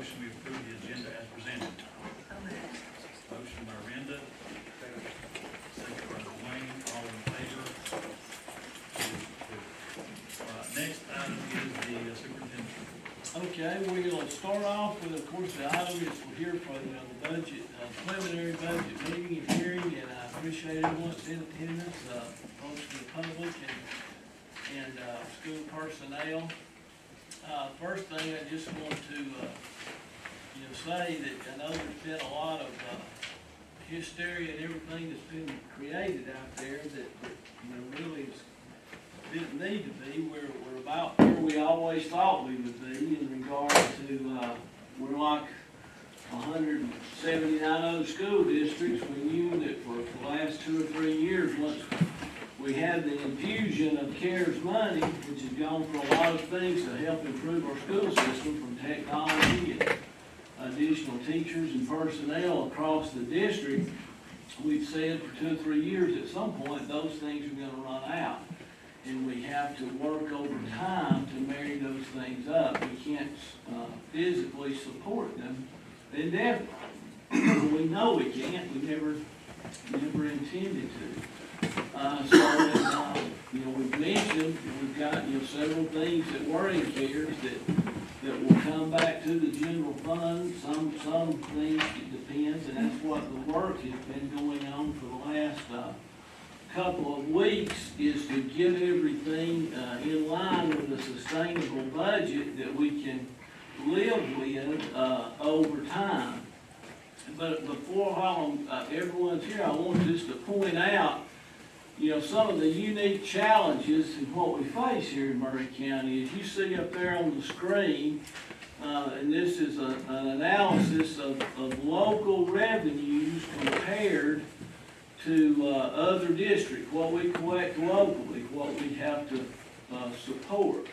motion we approve the agenda as presented? Motion by Renda, second by Dwayne, all in favor? Next item is the superintendent. Okay, we're gonna start off with, of course, the item is we're here for, the budget, preliminary budget meeting and hearing, and I appreciate everyone's in attendance, folks from the public and school personnel. First thing, I just want to, say that I know there's been a lot of, hysteria and everything that's been created out there that, really didn't need to be. We're about where we always thought we would be in regard to, we're like 179 other school districts. We knew that for the last 2 or 3 years, once we had the infusion of CARES money, which has gone for a lot of things to help improve our school system, from technology and additional teachers and personnel across the district, we've said for 2 or 3 years, at some point, those things are gonna run out. And we have to work over time to marry those things up. We can't physically support them indefinitely. We know we can't. We never intended to. We've mentioned, we've got, several things that were in CARES that will come back to the general fund. Some things, it depends, and that's what the work has been going on for the last couple of weeks, is to get everything in line with a sustainable budget that we can live with over time. But before everyone's here, I want just to point out, some of the unique challenges in what we face here in Maury County. As you see up there on the screen, and this is an analysis of local revenues compared to other districts, what we collect locally, what we have to support,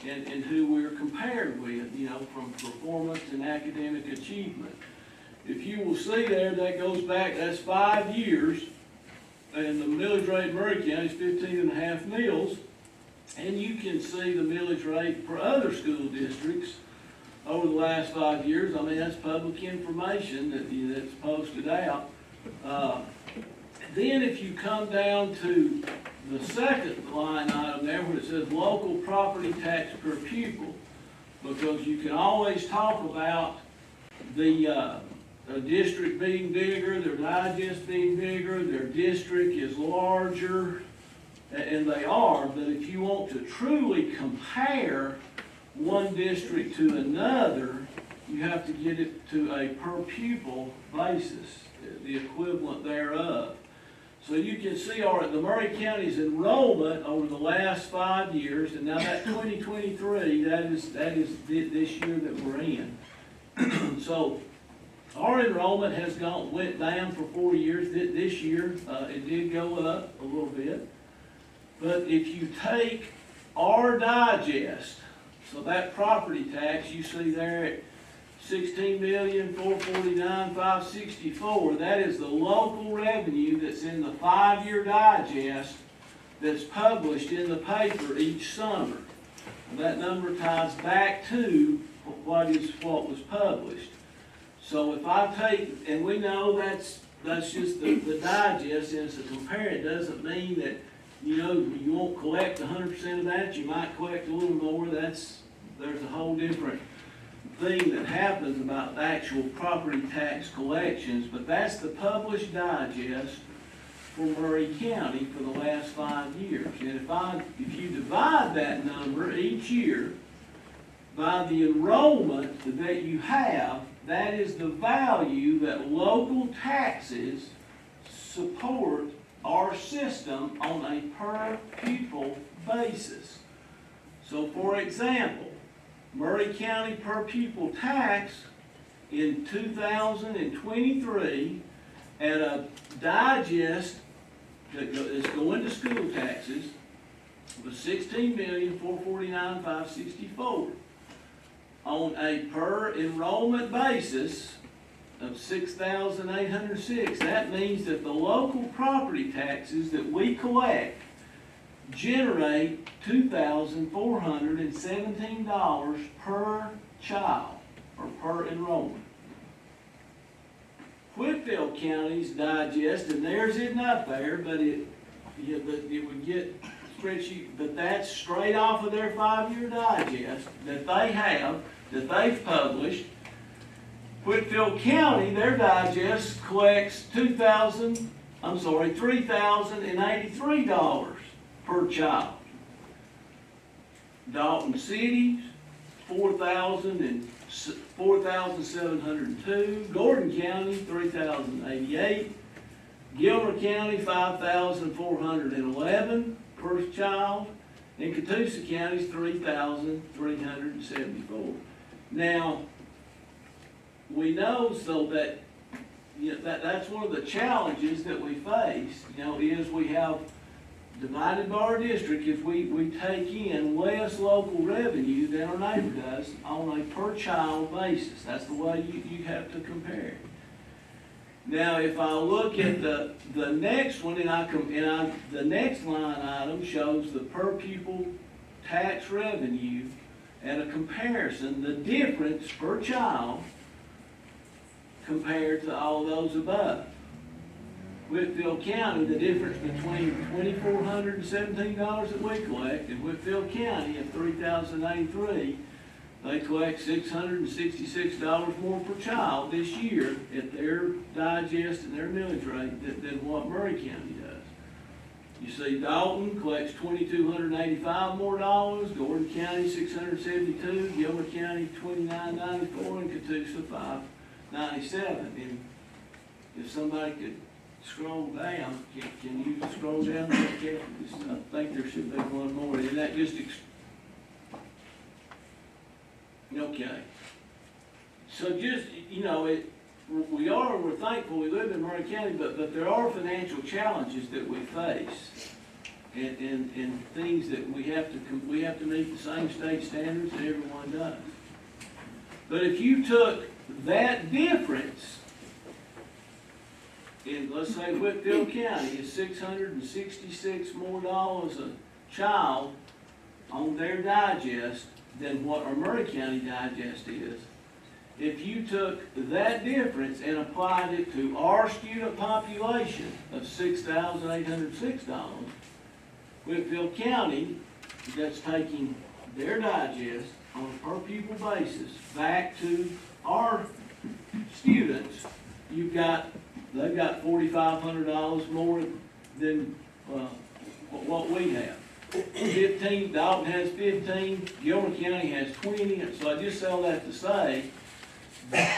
and who we're compared with, from performance and academic achievement. If you will see there, that goes back, that's 5 years, and the millage rate in Maury County is 15.5 mills, and you can see the millage rate for other school districts over the last 5 years. I mean, that's public information that's posted out. Then if you come down to the second line item there where it says local property tax per pupil, because you can always talk about the district being bigger, their digest being bigger, their district is larger, and they are, but if you want to truly compare one district to another, you have to get it to a per pupil basis, the equivalent thereof. So you can see the Maury County's enrollment over the last 5 years, and now that 2023, that is this year that we're in. So our enrollment went down for 4 years. This year, it did go up a little bit. But if you take our digest, so that property tax you see there at $16,449,564. That is the local revenue that's in the 5-year digest that's published in the paper each summer. And that number ties back to what was published. So if I take, and we know that's just the digest, and to compare it doesn't mean that you won't collect 100% of that. You might collect a little more. There's a whole different thing that happens about the actual property tax collections, but that's the published digest for Maury County for the last 5 years. And if you divide that number each year by the enrollment that you have, that is the value that local taxes support our system on a per pupil basis. So for example, Maury County per pupil tax in 2023 at a digest that is going to school taxes was $16,449,564. On a per enrollment basis of 6,806, that means that the local property taxes that we collect generate $2,417 per child. or per enrollment. Whitfield County's digest, and theirs isn't up there, but it would get spreadsheet, but that's straight off of their 5-year digest that they have, that they've published. Whitfield County, their digest collects $3,083 per child. Dalton City's $4,702. Gordon County, $3,088. Gilmer County, $5,411 per child. And Catoosa County's $3,374. Now, we know so that, that's one of the challenges that we face, is we have divided by our district, if we take in less local revenue than our neighbor does on a per child basis. That's the way you have to compare it. Now, if I look at the next one, the next line item shows the per pupil tax revenue and a comparison, the difference per child compared to all those above. Whitfield County, the difference between $2,417 that we collect and Whitfield County at $3,083, they collect $666 more per child this year at their digest and their millage rate than what Murray County does. You see, Dalton collects $2,285 more dollars, Gordon County $672, Gilmer County $29.94, and Catoosa $5.97. And if somebody could scroll down, can you scroll down? I think there should be one more, and that just okay. So just, we're thankful we live in Murray County, but there are financial challenges that we face, and things that we have to meet the same state standards that everyone does. But if you took that difference, in, let's say Whitfield County is $666 more a child on their digest than what our Murray County digest is. If you took that difference and applied it to our student population of $6,806, Whitfield County, that's taking their digest on a per pupil basis back to our students, they've got $4,500 more than what we have. 15, Dalton has 15, Gilmer County has 20, so I just say all that to say,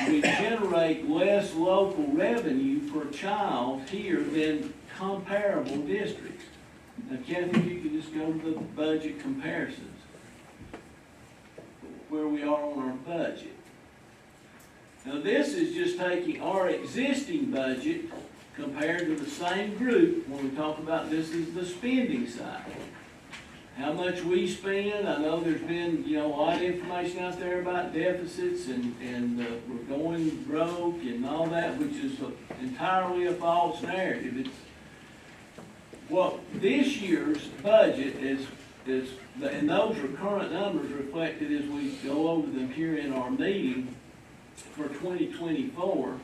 we generate less local revenue per child here than comparable districts. Now, Kathy, if you could just go to the budget comparisons, where we are on our budget. Now, this is just taking our existing budget compared to the same group. When we talk about this is the spending side. How much we spend, I know there's been, a lot of information out there about deficits and we're going broke and all that, which is entirely a false narrative. It's what this year's budget is, and those are current numbers reflected as we go over them here in our meeting for 2024.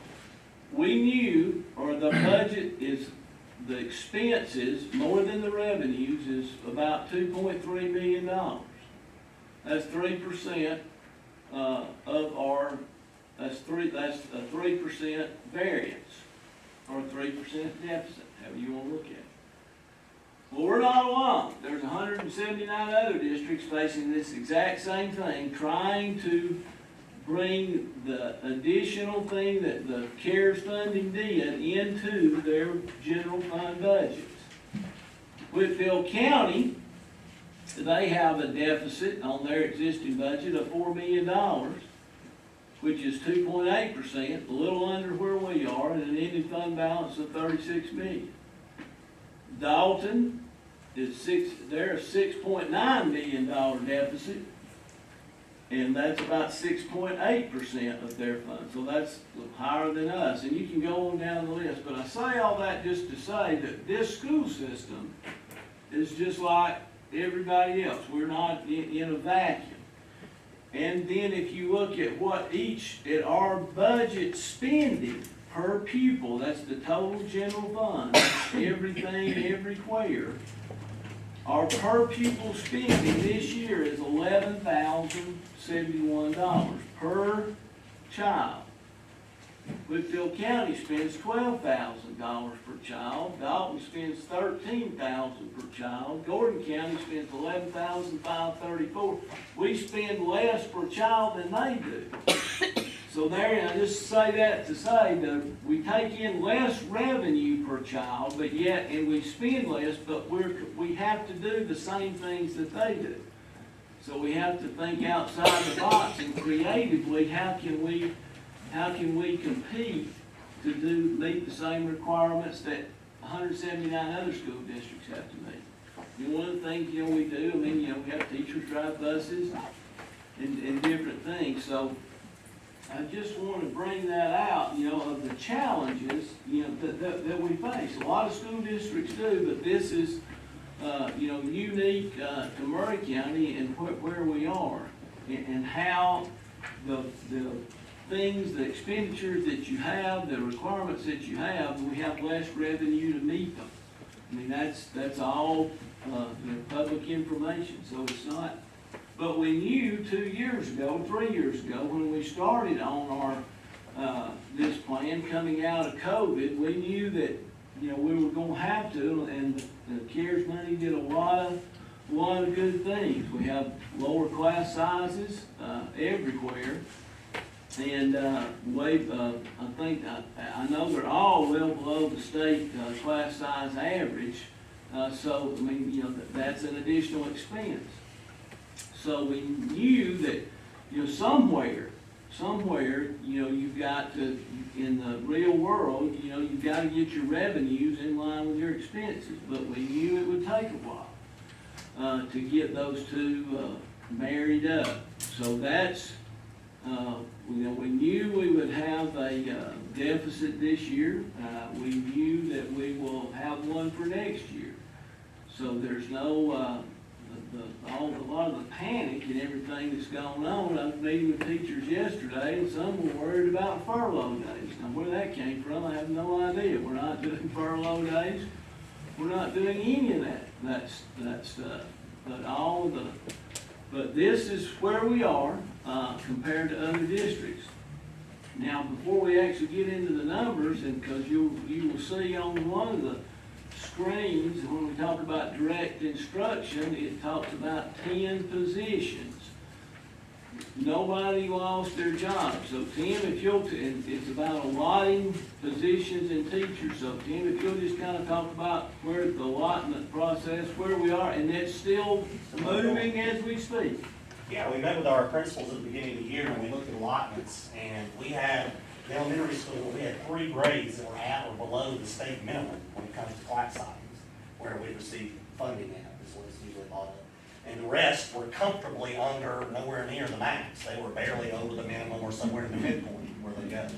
We knew, or the budget is, the expenses, more than the revenues, is about $2.3 million. That's 3% of our, that's a 3% variance, or 3% deficit, however you want to look at it. Well, we're not alone. There's 179 other districts facing this exact same thing, trying to bring the additional thing that the CARES funding did into their general fund budgets. Whitfield County, they have a deficit on their existing budget of $4 million, which is 2.8%, a little under where we are, and an ending fund balance of $36 million. Dalton is they're a $6.9 million deficit, and that's about 6.8% of their funds. So that's higher than us. And you can go on down the list. But I say all that just to say that this school system is just like everybody else. We're not in a vacuum. And then if you look at at our budget spending per pupil, that's the total general fund, everything, everywhere. Our per pupil spending this year is $11,071 per child. Whitfield County spends $12,000 per child. Dalton spends $13,000 per child. Gordon County spends $11,534. We spend less per child than they do. So there, I just say that to say that we take in less revenue per child, but yet, and we spend less, but we have to do the same things that they do. So we have to think outside the box and creatively, how can we compete to meet the same requirements that 179 other school districts have to meet? One of the things, we do, we have teachers drive buses and different things. So I just want to bring that out, of the challenges, that we face. A lot of school districts do, but this is, unique to Murray County and where we are and how the things, the expenditures that you have, the requirements that you have, we have less revenue to meet them. That's all, public information, so it's not. But we knew 2 years ago, 3 years ago, when we started on our, this plan coming out of COVID, we knew that, we were gonna have to, and the CARES money did a lot of good things. We have lower class sizes, everywhere. And I know they're all well below the state class size average. So, that's an additional expense. So we knew that, somewhere, you've got to, in the real world, you've got to get your revenues in line with your expenses. But we knew it would take a while to get those two married up. So that's, we knew we would have a deficit this year. We knew that we will have one for next year. So there's no, a lot of the panic and everything that's going on. I was meeting with teachers yesterday, and some were worried about furlough days. Now, where that came from, I have no idea. We're not doing furlough days. We're not doing any of that stuff. But this is where we are compared to other districts. Now, before we actually get into the numbers, and because you will see on one of the screens, when we talk about direct instruction, it talks about 10 positions. Nobody lost their job. So Tim, it's about allotting positions and teachers. So Tim, if you'll just kind of talk about where the allotment process, where we are, and it's still moving as we speak. Yeah, we met with our principals at the beginning of the year and we looked at allotments, and we had, in elementary school, we had 3 grades that were at or below the state minimum when it comes to class sizes, where we received funding at, is what it's usually thought of. And the rest were comfortably under, nowhere near the max. They were barely over the minimum or somewhere in the midpoint where they go.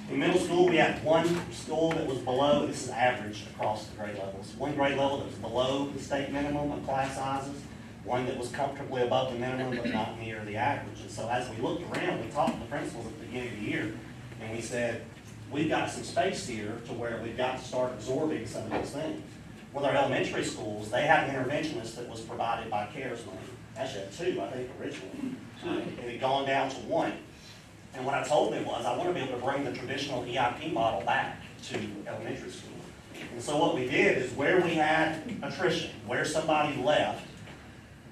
In middle school, we had one school that was below, this is average across the grade levels, one grade level that was below the state minimum of class sizes, one that was comfortably above the minimum but not near the average. And so as we looked around, we talked to the principals at the beginning of the year, and we said, we've got some space here to where we've got to start absorbing some of those things. With our elementary schools, they had an interventionist that was provided by CARES money. Actually had 2, I think, originally. And it had gone down to 1. And what I told them was, I want to be able to bring the traditional EIP model back to elementary school. And so what we did is where we had attrition, where somebody left,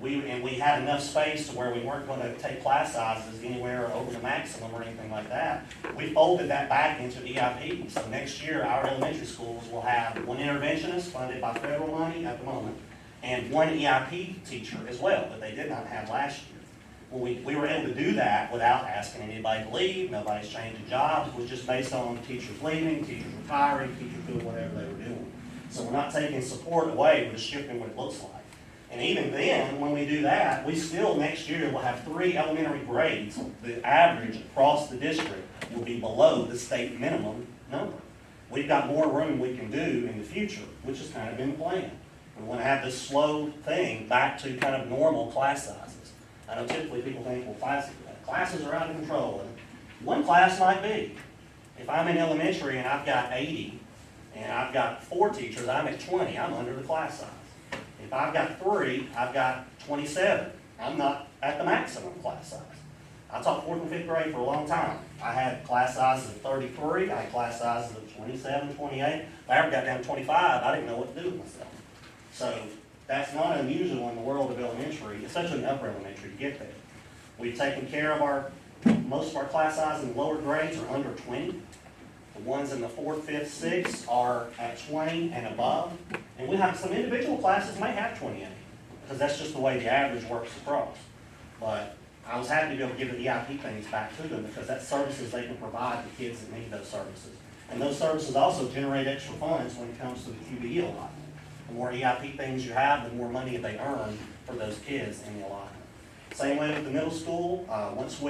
we had enough space to where we weren't going to take class sizes anywhere over the maximum or anything like that. We folded that back into EIP. So next year, our elementary schools will have 1 interventionist funded by federal money at the moment, and 1 EIP teacher as well that they did not have last year. Well, we were able to do that without asking anybody to leave. Nobody's changing jobs. It was just based on teachers leaving, teachers retiring, teachers doing whatever they were doing. So we're not taking support away, we're just shifting what it looks like. And even then, when we do that, we still next year will have 3 elementary grades. The average across the district will be below the state minimum number. We've got more room we can do in the future, which is kind of in the plan. We want to have this slow thing back to kind of normal class sizes. I know typically people think, well, classes are out of control. And one class might be, if I'm in elementary and I've got 80, and I've got 4 teachers, I'm at 20, I'm under the class size. If I've got 3, I've got 27, I'm not at the maximum class size. I taught 4th and 5th grade for a long time. I had class sizes of 33, I had class sizes of 27, 28. If I ever got down to 25, I didn't know what to do with myself. So that's not unusual in the world of elementary, especially in upper elementary, to get there. We've taken care of most of our class sizes in the lower grades are under 20. The ones in the 4th, 5th, 6th are at 20 and above. And we have some individual classes may have 20 in it, because that's just the way the average works across. But I was happy to be able to give the EIP things back to them, because that's services they can provide to kids that need those services. And those services also generate extra funds when it comes to the QBE allotment. The more EIP things you have, the more money they earn for those kids in the allotment. Same way with the middle school. Once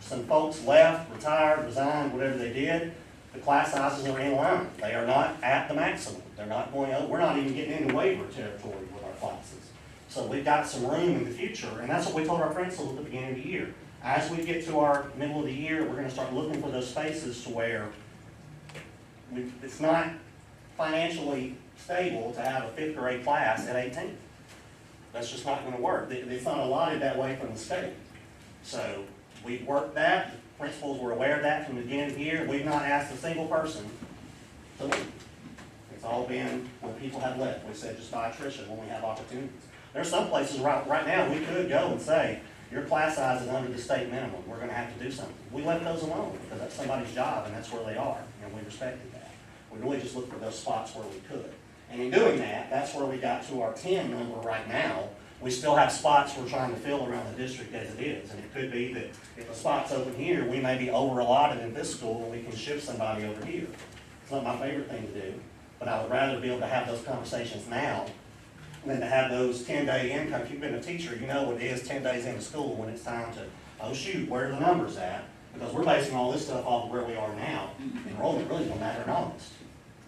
some folks left, retired, resigned, whatever they did, the class sizes are in line. They are not at the maximum. They're not going over. We're not even getting into waiver territory with our classes. So we've got some room in the future, and that's what we told our principals at the beginning of the year. As we get to our middle of the year, we're going to start looking for those spaces to where it's not financially stable to have a 5th grade class at 18. That's just not going to work. It's not allotted that way from the state. So we've worked that. The principals were aware of that from the beginning of the year. We've not asked a single person to leave. It's all been when people have left. We said just by attrition when we have opportunities. There are some places right now we could go and say, your class size is under the state minimum. We're going to have to do something. We left those alone because that's somebody's job and that's where they are, and we respected that. We really just looked for those spots where we could. And in doing that, that's where we got to our 10 number right now. We still have spots we're trying to fill around the district as it is. And it could be that if a spot's open here, we may be over allotted in this school and we can shift somebody over here. It's not my favorite thing to do, but I would rather be able to have those conversations now than to have those 10-day income. If you've been a teacher, you know what it is 10 days into school when it's time to, oh shoot, where are the numbers at? Because we're basing all this stuff off of where we are now. Enrollment really don't matter in August.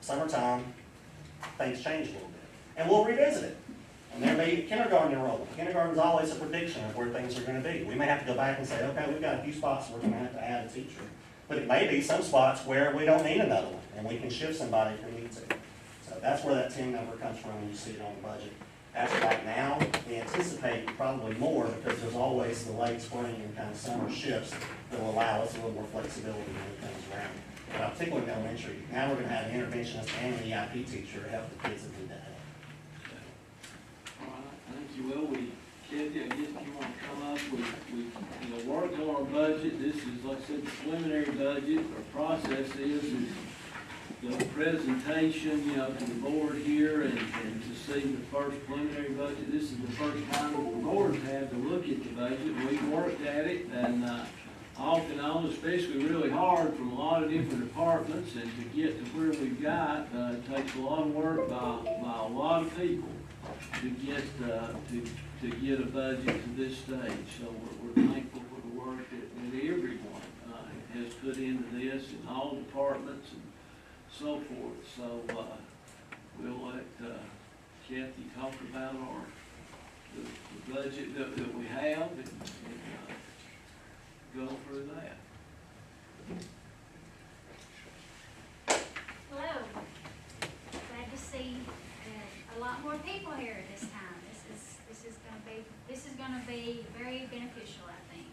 Summertime, things change a little bit. And we'll revisit it. And there'll be kindergarten enrollment. Kindergarten's always a prediction of where things are going to be. We may have to go back and say, okay, we've got a few spots where we're going to have to add a teacher. But it may be some spots where we don't need another one, and we can shift somebody if we need to. So that's where that 10 number comes from when you see it on the budget. As of right now, we anticipate probably more because there's always the late spring and kind of summer shifts that will allow us a little more flexibility to move things around. But particularly in elementary, now we're going to have an interventionist and an EIP teacher to help the kids that need that help. All right, thank you. Well, Kathy, I guess if you want to come up, we worked on our budget. This is, like I said, the preliminary budget. Our process is the presentation, to the board here and to see the first preliminary budget. This is the first time that the board had to look at the budget. We worked at it and off and on, especially really hard from a lot of different departments, and to get to where we've got, takes a lot of work by a lot of people to get a budget to this stage. So we're thankful for the work that everyone has put into this in all departments and so forth. So we'll let Kathy talk about the budget that we have and go through that. Hello. Glad to see a lot more people here this time. This is gonna be very beneficial, I think.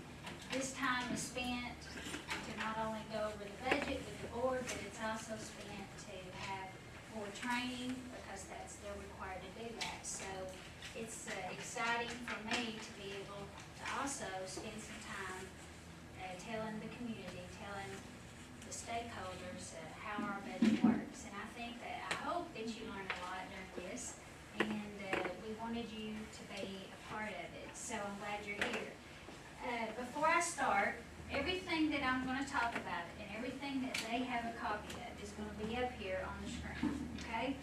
This time is spent to not only go over the budget with the board, but it's also spent to have more training because they're required to do that. So it's exciting for me to be able to also spend some time telling the community, telling the stakeholders how our budget works. And I hope that you learned a lot during this, and we wanted you to be a part of it. So I'm glad you're here. Before I start, everything that I'm going to talk about and everything that they have a copy of is going to be up here on the screen, okay?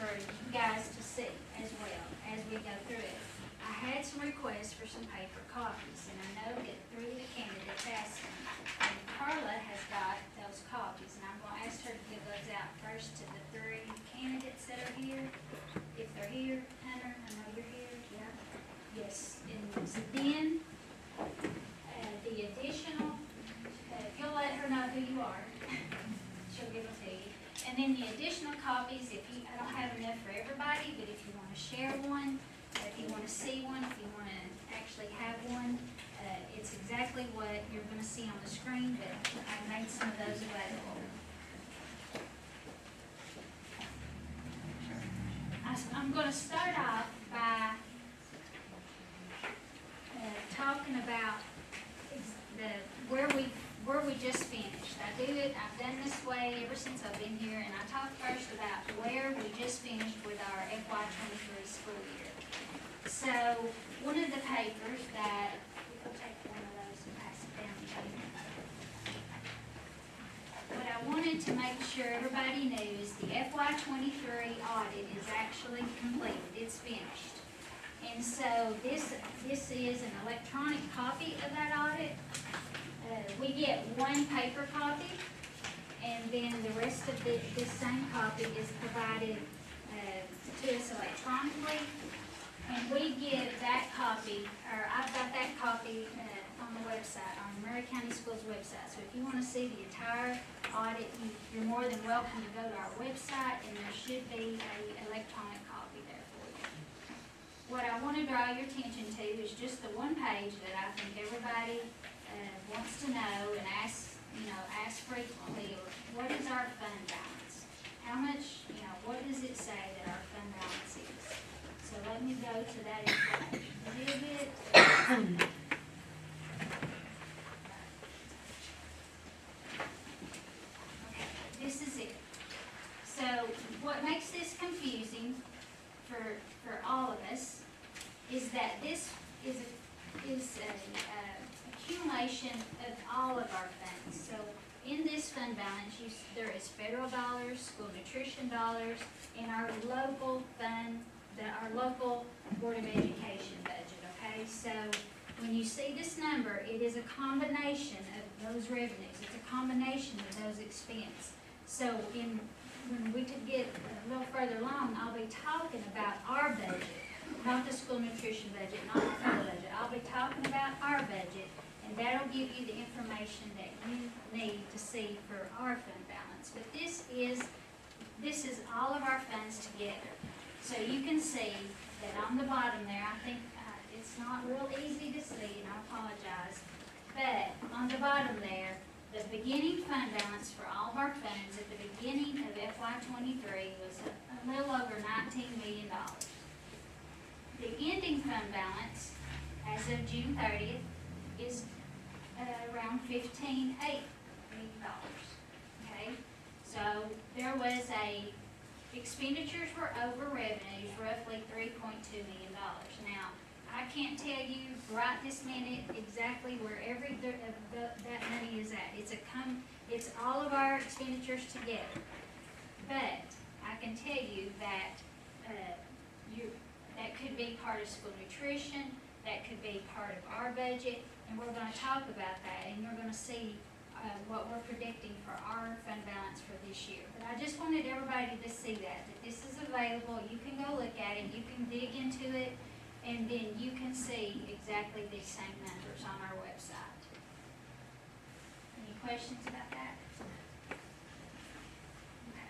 For you guys to see as well as we go through it. I had some requests for some paper copies, and I know that 3 of the candidates asked them. And Carla has got those copies, and I'm going to ask her to give those out first to the 3 candidates that are here. If they're here, Hunter, I know you're here, yeah? Yes, and then the And then the additional copies, I don't have enough for everybody, but if you wanna share one, if you wanna see one, if you wanna actually have one, it's exactly what you're gonna see on the screen, but I made some of those available. I'm gonna start off by talking about where we just finished. I've done this way ever since I've been here, and I talk first about where we just finished with our FY '23 school year. So, one of the papers that, I'll take one of those and pass it down to you. What I wanted to make sure everybody knew is the FY '23 audit is actually completed, it's finished. And so this is an electronic copy of that audit. We get one paper copy, and then the rest of this same copy is provided to us electronically. And we give that copy, or I've got that copy on the website, on Murray County Schools website. So if you want to see the entire audit, you're more than welcome to go to our website, and there should be an electronic copy there for you. What I want to draw your attention to is just the one page that I think everybody wants to know and ask frequently, what is our fund balance? How much, what does it say that our fund balance is? So let me go to that exhibit. Okay, this is it. So what makes this confusing for all of us is that this is an accumulation of all of our funds. So in this fund balance, there is federal dollars, school nutrition dollars, and our local fund, our local Board of Education budget, okay? So when you see this number, it is a combination of those revenues. It's a combination of those expenses. So when we could get a little further along, I'll be talking about our budget, not the school nutrition budget, not the fund budget. I'll be talking about our budget, and that'll give you the information that you need to see for our fund balance. But this is all of our funds together. So you can see that on the bottom there, I think it's not real easy to see, and I apologize, but on the bottom there, the beginning fund balance for all of our funds at the beginning of FY '23 was a little over $19 million. The ending fund balance as of June 30th is around $15.8 million. Okay, so there was expenditures were over revenues, roughly $3.2 million. Now, I can't tell you right this minute exactly where that money is at. It's all of our expenditures together. But I can tell you that that could be part of school nutrition, that could be part of our budget, and we're going to talk about that, and you're going to see what we're predicting for our fund balance for this year. But I just wanted everybody to see that this is available. You can go look at it, you can dig into it, and then you can see exactly these same numbers on our website. Any questions about that? Okay.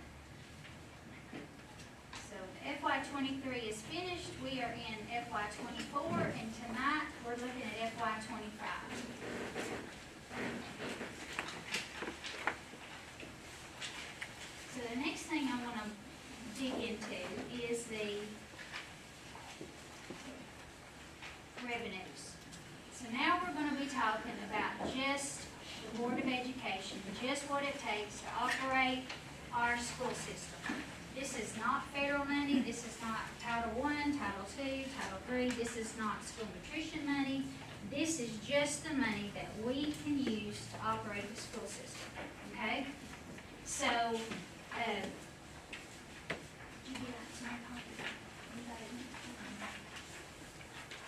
So FY '23 is finished. We are in FY '24, and tonight we're looking at FY '25. So the next thing I want to dig into is the revenues. So now we're going to be talking about just the Board of Education, just what it takes to operate our school system. This is not federal money, this is not Title I, Title II, Title III, this is not school nutrition money. This is just the money that we can use to operate the school system, okay? So,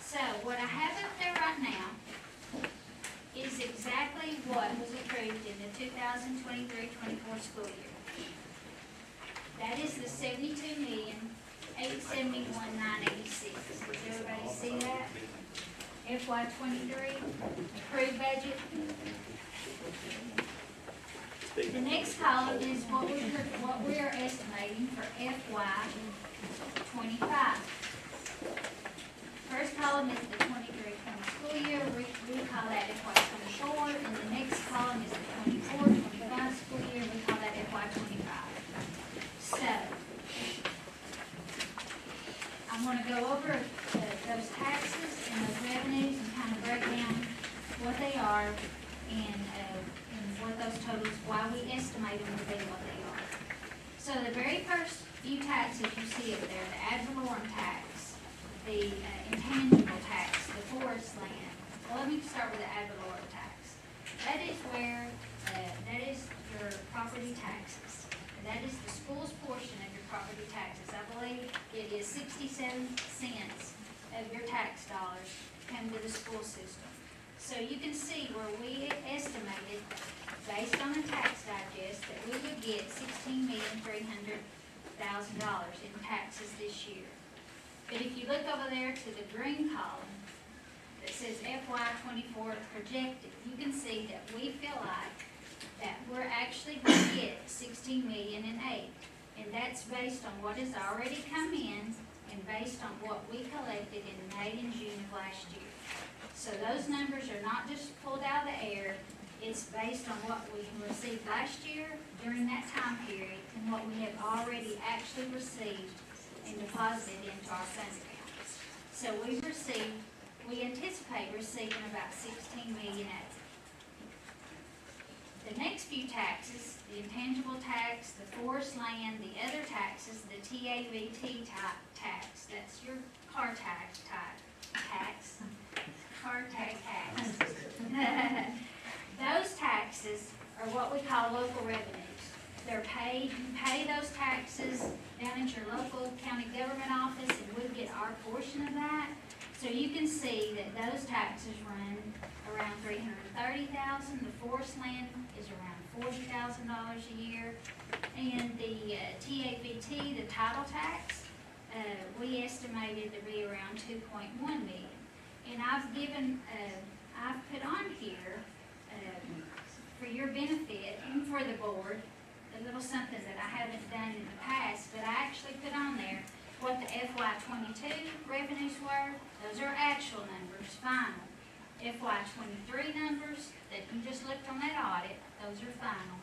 so what I have up there right now is exactly what was approved in the 2023-24 school year. That is the $72,871,986. Does everybody see that? FY '23 approved budget. The next column is what we are estimating for FY '25. First column is the 23-20 school year, we call that FY '24, and the next column is the 24-25 school year, we call that FY '25. So, I'm gonna go over those taxes and those revenues and kind of break down what they are and what those totals, why we estimate them to be what they are. So the very first few taxes you see up there, the ad valorem tax, the intangible tax, the forest land. Well, let me start with the ad valorem tax. That is where, that is your property taxes. That is the school's portion of your property taxes. I believe it is 67 cents of your tax dollars come to the school system. So you can see where we estimated, based on the tax digest, that we would get $16,300,000 in taxes this year. But if you look over there to the green column that says FY '24 projected, you can see that we feel like that we're actually going to get $16,008,000, and that's based on what has already come in and based on what we collected in May and June of last year. So those numbers are not just pulled out of the air, it's based on what we received last year during that time period and what we have already actually received and deposited into our fund accounts. So we anticipate receiving about $16,008,000. The next few taxes, the intangible tax, the forest land, the other taxes, the TAVT tax, that's your car tax, car tag tax. Those taxes are what we call local revenues. They're paid, you pay those taxes down at your local county government office, and we get our portion of that. So you can see that those taxes run around $330,000. The forest land is around $40,000 a year. And the TAVT, the title tax, we estimated to be around $2.1 million. And I've put on here, for your benefit and for the board, a little something that I haven't done in the past, but I actually put on there what the FY '22 revenues were. Those are actual numbers, final. FY '23 numbers that you just looked on that audit, those are final.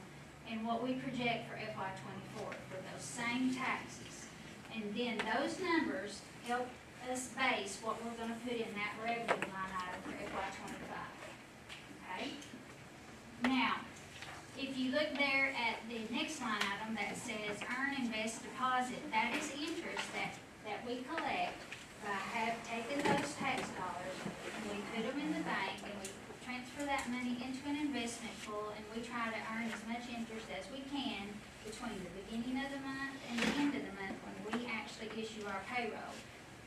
And what we project for FY '24 for those same taxes. And then those numbers help us base what we're gonna put in that revenue line item for FY '25. Okay? Now, if you look there at the next line item that says earn, invest, deposit, that is interest that we collect by taking those tax dollars and we put them in the bank and we transfer that money into an investment pool, and we try to earn as much interest as we can between the beginning of the month and the end of the month when we actually issue our payroll.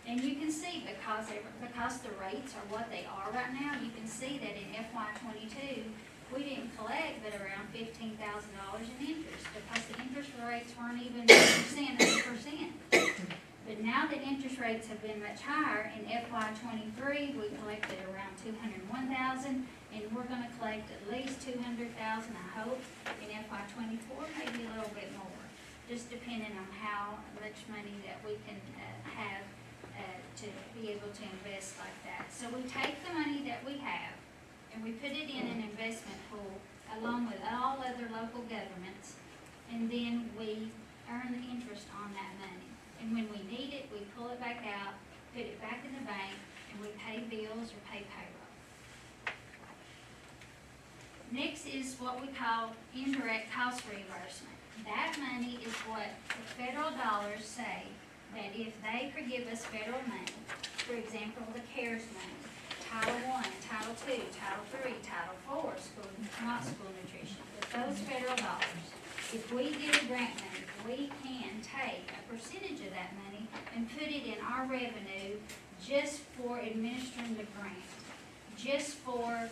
And you can see, because the rates are what they are right now, you can see that in FY '22, we didn't collect but around $15,000 in interest, because the interest rates weren't even 1% of a percent. But now that interest rates have been much higher, in FY '23, we collected around $201,000, and we're gonna collect at least $200,000, I hope, in FY '24, maybe a little bit more, just depending on how much money that we can have to be able to invest like that. So we take the money that we have and we put it in an investment pool along with all other local governments, and then we earn the interest on that money. And when we need it, we pull it back out, put it back in the bank, and we pay bills or pay payroll. Next is what we call indirect cost reimbursement. That money is what the federal dollars say that if they forgive us federal money, for example, the CARES money, Title I, Title II, Title III, Title IV, not school nutrition, but those federal dollars, if we get a grant money, we can take a percentage of that money and put it in our revenue just for administering the grant, just for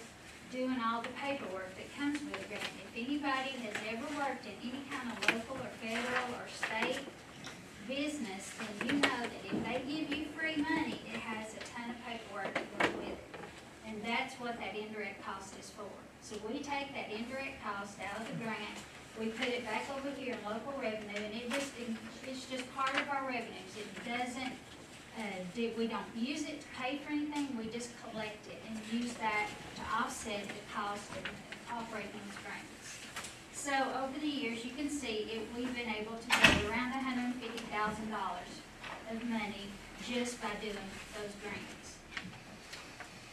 doing all the paperwork that comes with a grant. If anybody has ever worked in any kind of local or federal or state business, then you know that if they give you free money, it has a ton of paperwork that goes with it. And that's what that indirect cost is for. So we take that indirect cost out of the grant, we put it back over here in local revenue, and it's just part of our revenues. It doesn't, we don't use it to pay for anything, we just collect it and use that to offset the cost of operating these grants. So over the years, you can see we've been able to get around $150,000 of money just by doing those grants.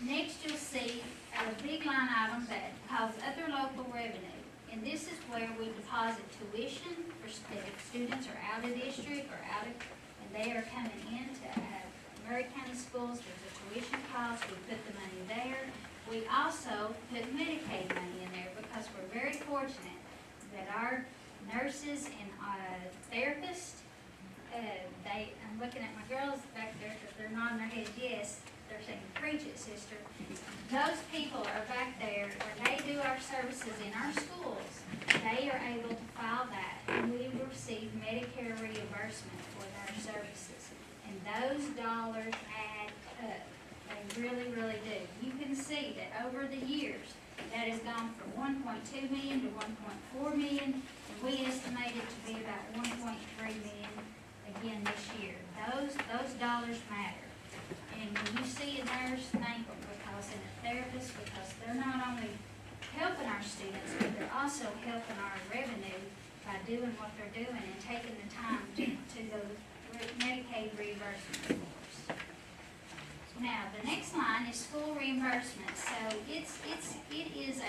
Next, you'll see a big line item that calls other local revenue. And this is where we deposit tuition for if students are out of district or and they are coming in to Murray County Schools. There's a tuition cost, we put the money there. We also put Medicaid money in there because we're very fortunate that our nurses and therapists, I'm looking at my girls back there because they're nodding their heads yes. They're saying, preach it, sister. Those people are back there, when they do our services in our schools, they are able to file that, and we receive Medicare reimbursement for our services. And those dollars add up. They really, really do. You can see that over the years, that has gone from 1.2 million to 1.4 million, and we estimate it to be about 1.3 million again this year. Those dollars matter. And when you see a nurse, thank them, because, and a therapist, because they're not only helping our students, but they're also helping our revenue by doing what they're doing and taking the time to go Medicaid reimbursement for us. Now, the next line is school reimbursement. So it is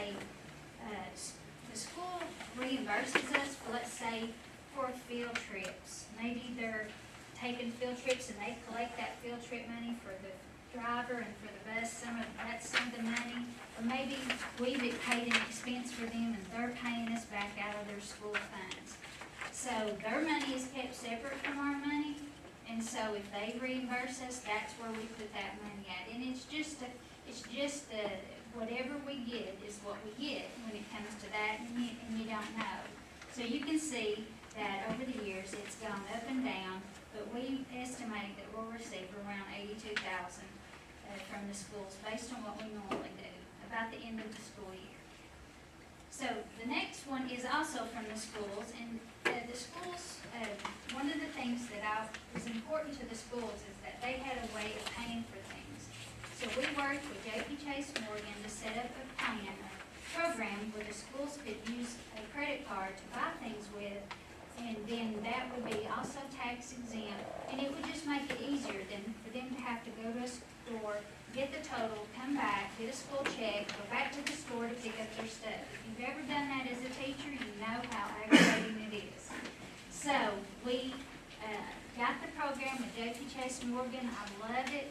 the school reimburses us, let's say, for field trips. Maybe they're taking field trips and they collect that field trip money for the driver and for the bus, that's some of the money. Or maybe we've paid an expense for them and they're paying us back out of their school funds. So their money is kept separate from our money, and so if they reimburse us, that's where we put that money at. And it's just whatever we get is what we get when it comes to that, and you don't know. So you can see that over the years it's gone up and down. But we estimate that we'll receive around $82,000 from the schools based on what we normally do, about the end of the school year. So the next one is also from the schools, and the schools, one of the things that was important to the schools is that they had a way of paying for things. So we worked with J.P. Chase Morgan to set up a program where the schools could use a credit card to buy things with, and then that would be also tax exempt, and it would just make it easier than for them to have to go to a store, get the total, come back, get a school check, go back to the store to pick up their stuff. If you've ever done that as a teacher, you know how aggravating it is. So we got the program with J.P. Chase Morgan. I love it,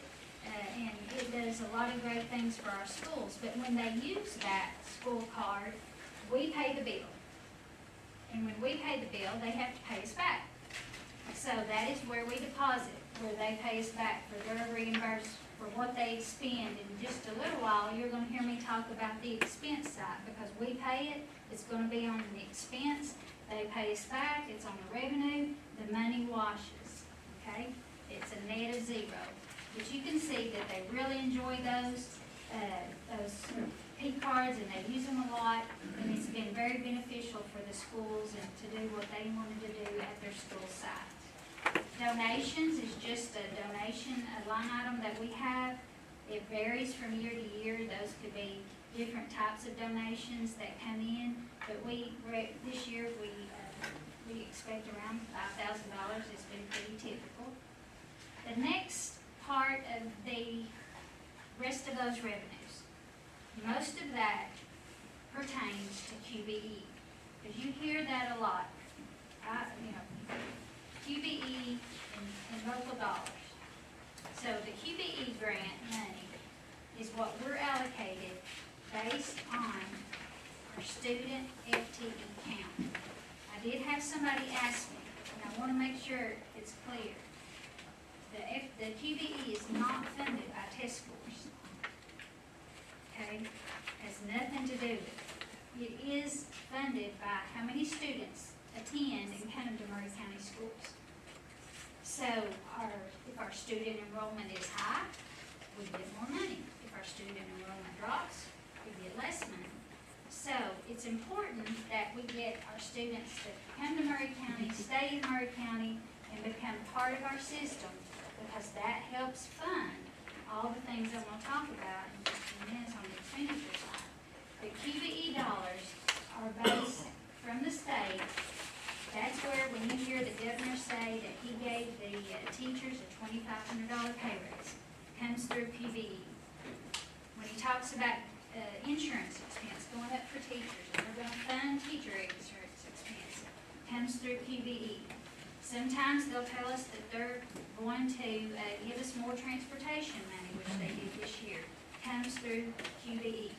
and it does a lot of great things for our schools. But when they use that school card, we pay the bill. And when we pay the bill, they have to pay us back. So that is where we deposit, where they pay us back for their reimbursement for what they spend. In just a little while, you're going to hear me talk about the expense side, because we pay it, it's going to be on the expense, they pay us back, it's on the revenue, the money washes, okay? It's a net of zero. But you can see that they really enjoy those P cards, and they use them a lot, and it's been very beneficial for the schools and to do what they wanted to do at their school sites. Donations is just a donation, a line item that we have. It varies from year to year. Those could be different types of donations that come in, but this year we expect around $5,000. It's been pretty typical. The next part of the rest of those revenues, most of that pertains to QBE, because you hear that a lot. QBE and local dollars. So the QBE grant money is what we're allocated based on our student FTE count. I did have somebody ask me, and I want to make sure it's clear. The QBE is not funded by test scores. Okay? Has nothing to do with it. It is funded by how many students attend and come to Murray County Schools. So if our student enrollment is high, we get more money. If our student enrollment drops, we get less money. So it's important that we get our students to come to Murray County, stay in Murray County, and become part of our system, because that helps fund all the things I want to talk about in just a few minutes on the expenditure side. The QBE dollars are based from the state. That's where, when you hear the governor say that he gave the teachers a $2,500 pay raise, comes through QBE. When he talks about insurance expense going up for teachers, and we're going to fund teacher insurance expense, comes through QBE. Sometimes they'll tell us that they're going to give us more transportation money, which they did this year, comes through QBE,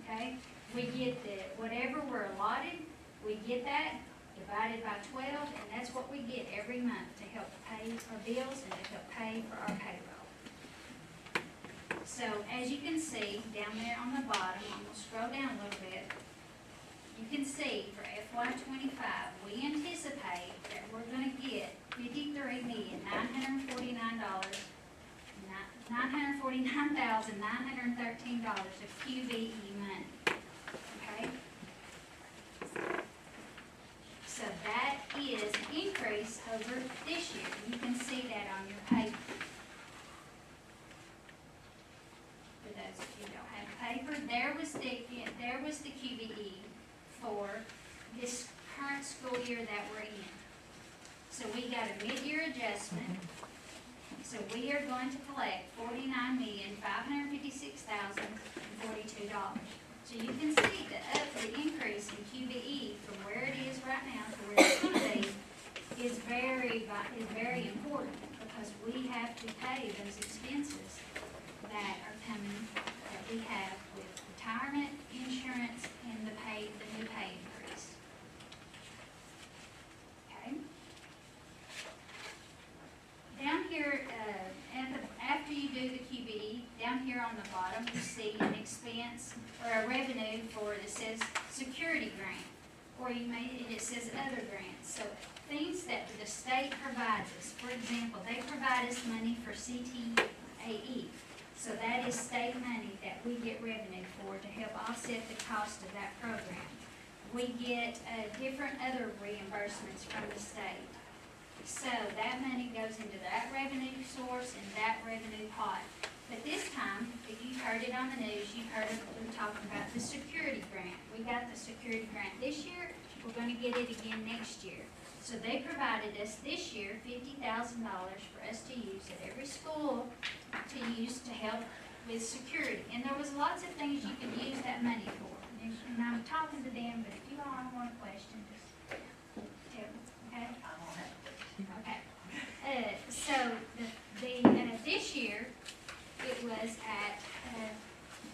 okay? We get whatever we're allotted, we get that divided by 12, and that's what we get every month to help pay our bills and to help pay for our payroll. So as you can see down there on the bottom, I'm going to scroll down a little bit. You can see for FY25, we anticipate that we're going to get $949,913 of QBE money. Okay? So that is an increase over this year. You can see that on your paper. For those of you who don't have paper, there was the QBE for this current school year that we're in. So we got a mid-year adjustment. So we are going to collect $49,556,042. So you can see the increase in QBE from where it is right now to where it's going to be is very important, because we have to pay those expenses that are coming, that we have with retirement, insurance, and the new pay increase. Okay? Down here, after you do the QBE, down here on the bottom, you see an expense or a revenue for it says security grant, or it says other grants. So things that the state provides us. For example, they provide us money for CTAE. So that is state money that we get revenue for to help offset the cost of that program. We get different other reimbursements from the state. So that money goes into that revenue source and that revenue pot. But this time, if you've heard it on the news, you've heard them talking about the security grant. We got the security grant this year. We're going to get it again next year. So they provided us this year $50,000 for us to use at every school to use to help with security. And there was lots of things you could use that money for. And I'm talking to them, but if you all want a question, just tell me, okay? Okay. So this year, it was at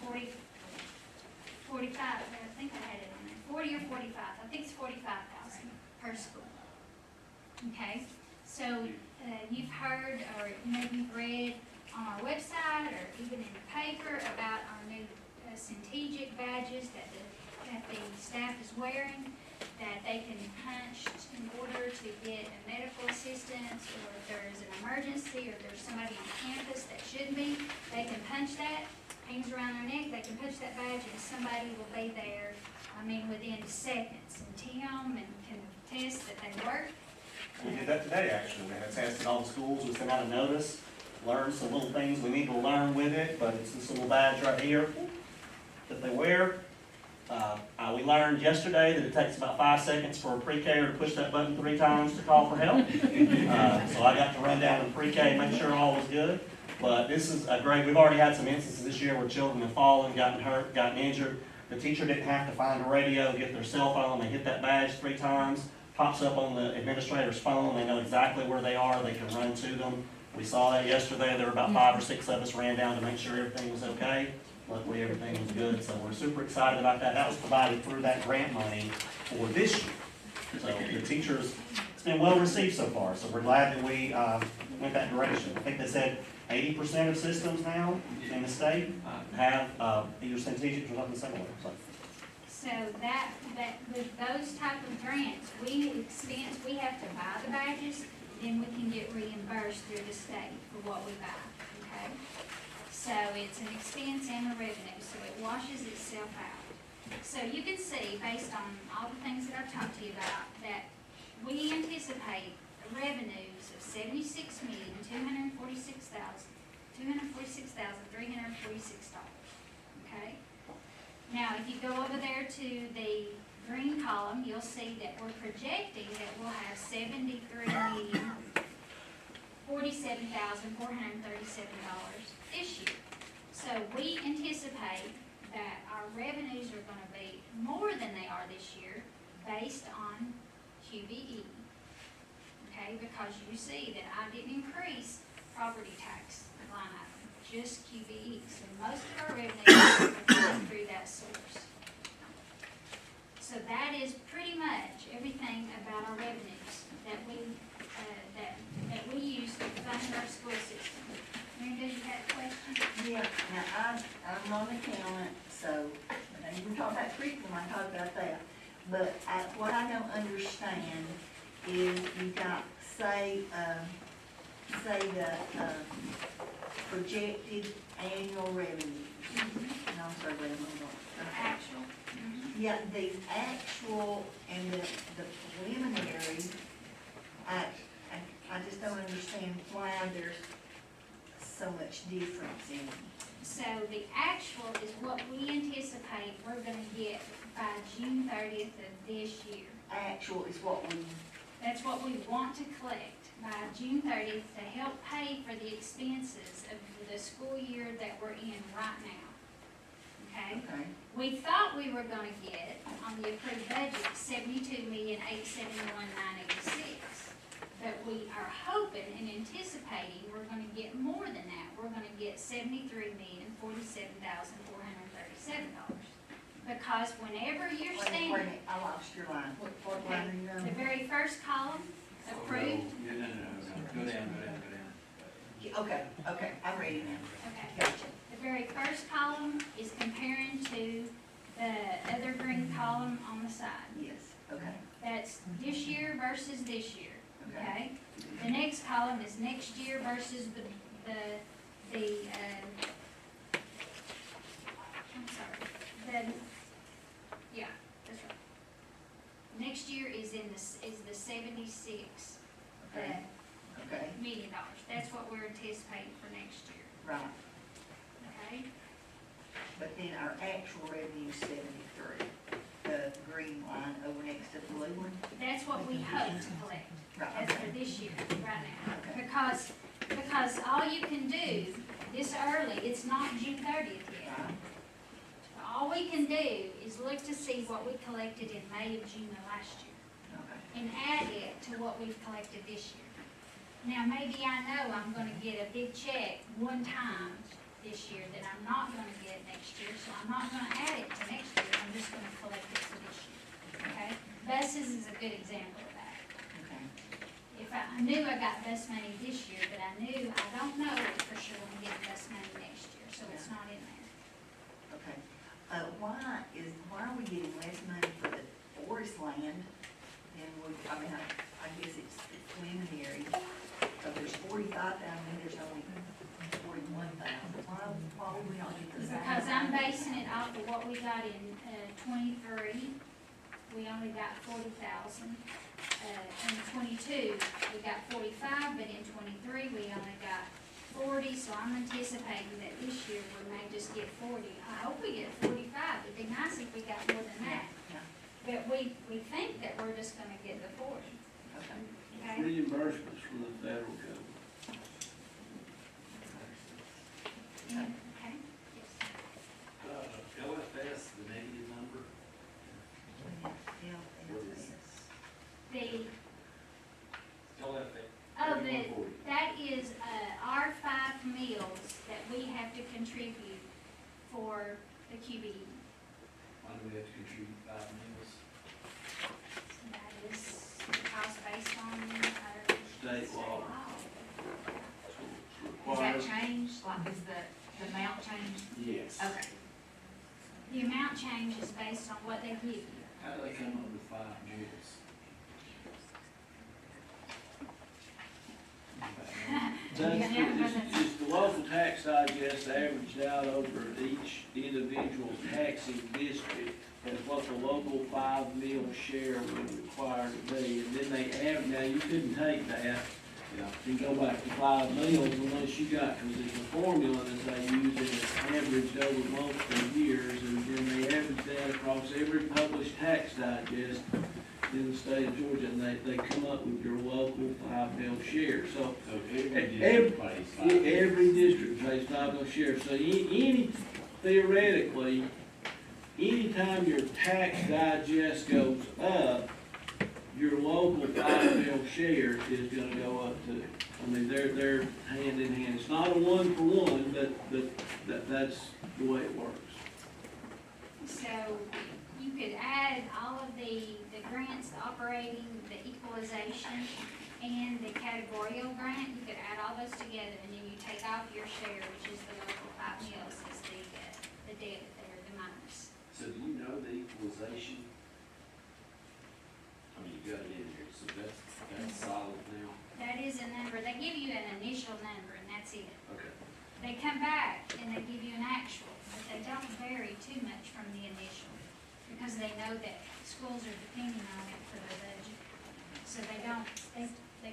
45, I think I had it on there, 40 or 45, I think it's 45,000 per school. Okay, so you've heard, or maybe you've read on our website, or even in the paper, about our new Centegic badges that the staff is wearing, that they can punch in order to get a medical assistance, or if there's an emergency, or there's somebody on campus that shouldn't be, they can punch that, hangs around their neck, they can punch that badge, and somebody will be there, within seconds. And Tim can attest that they work. We did that today, actually. We had tested all the schools, we sent out a notice, learned some little things we need to learn with it, but it's this little badge right here that they wear. We learned yesterday that it takes about 5 seconds for a pre-K to push that button 3 times to call for help. So I got to run down to pre-K and make sure all was good. But this is a great, we've already had some instances this year where children have fallen, gotten hurt, gotten injured. The teacher didn't have to find a radio, get their cell phone, they hit that badge 3 times, pops up on the administrator's phone, they know exactly where they are, they can run to them. We saw that yesterday, there were about 5 or 6 of us ran down to make sure everything was okay. Luckily, everything was good, so we're super excited about that. That was provided through that grant money for this year. So the teachers, it's been well received so far, so we're glad that we went that direction. I think they said 80% of systems now in the state have either Centegic or something similar. So that with those type of grants, we have to buy the badges, then we can get reimbursed through the state for what we buy, okay? So it's an expense and a revenue, so it washes itself out. So you can see, based on all the things that I've talked to you about, that we anticipate revenues of $76,246,346, okay? Now, if you go over there to the green column, you'll see that we're projecting that we'll have $73,047,437 this year. So we anticipate that our revenues are gonna be more than they are this year based on QBE. Okay, because you see that I didn't increase property tax line item, just QBE. So most of our revenues are coming through that source. So that is pretty much everything about our revenues that we use to fund our school system. Mary, do you have a question? Yeah, now, I'm not an accountant, so, now you were talking about curriculum, I talked about that. But what I don't understand is you got, say the, projected annual revenue. No, I'm sorry, wait a minute. Actual? Yeah, the actual and the preliminary, I just don't understand why there's so much difference in it. So the actual is what we anticipate we're gonna get by June 30th of this year. Actual is what we, That's what we want to collect by June 30th to help pay for the expenses of the school year that we're in right now. Okay? okay, We thought we were gonna get, on the approved budget, $72,871,986. But we are hoping and anticipating we're gonna get more than that. We're gonna get $73,047,437. Because whenever you're wait a standing, minute, I lost your line. What line are you the on? very first column, approved, No, go down. Okay, I'm ready now. okay. Gotcha. The very first column is comparing to the other green column on the side. Yes, okay, That's this year versus this year, okay, okay? The next column is next year versus I'm sorry, yeah, that's right. Next year is the $76 okay, okay, million. That's what we're anticipating for next year, right. okay? But then our actual revenue is 73, the green line over next to the blue one. That's what we hope to collect. Right, That's for okay, this year, right now. Okay. Because all you can do this early, it's not June 30th yet. right, All we can do is look to see what we collected in May of June of last year okay, and add it to what we've collected this year. Now, maybe I know I'm gonna get a big check one time this year that I'm not gonna get next year, so I'm not gonna add it to next year, I'm just gonna collect it for this year, okay? Buses is a good example of that. okay, If I knew I got bus money this year, but I don't know for sure I'm getting bus money next year, so it's not in there. okay. Why are we getting less money for the forest land than I guess it's preliminary. So there's 45,000, and there's only 41,000. Why would we not get the same? Because I'm basing it off of what we got in, 23, we only got 40,000. In 22, we got 45, but in 23, we only got 40, so I'm anticipating that this year we may just get 40. I hope we get 45, it'd be nice if we got more than that. Yeah, But we think that we're just gonna get the 40, okay. okay? Reimbursements from the federal government. Okay, yes. LFS, the negative number, Yeah, LFS. That is, our 5 meals that we have to contribute for the QBE. Why do we have to contribute 5 meals? That is because based on our State law. Is that changed, like, is the amount changed? Yes. Okay. The amount change is based on what they give you. How do they come up with 5 meals? It's the local tax digest averaged out over each individual taxing district as what the local 5 meal share would require to be, and then they add, now you couldn't take that, and go back to 5 meals unless you got, because it's a formula that they use and it's averaged over multiple years, and then they average that across every published tax digest in the state of Georgia, and they come up with your local 5 meal share, so. So every Every district pays 5 meal share, so any, theoretically, anytime your tax digest goes up, your local 5 mil share is gonna go up too. I mean, they're hand in hand. It's not a 1-for-1, but that's the way it works. So you could add all of the grants, the operating, the equalization, and the categorical grant, you could add all those together, and then you take off your share, which is the local 5 mils, is the debt there, the minus. So do you know the equalization? I mean, you got it in here, so that's solid now? That is a number, they give you an initial number, and that's it. Okay. They come back and they give you an actual, but they don't vary too much from the initial, because they know that schools are depending on it for their budget. So they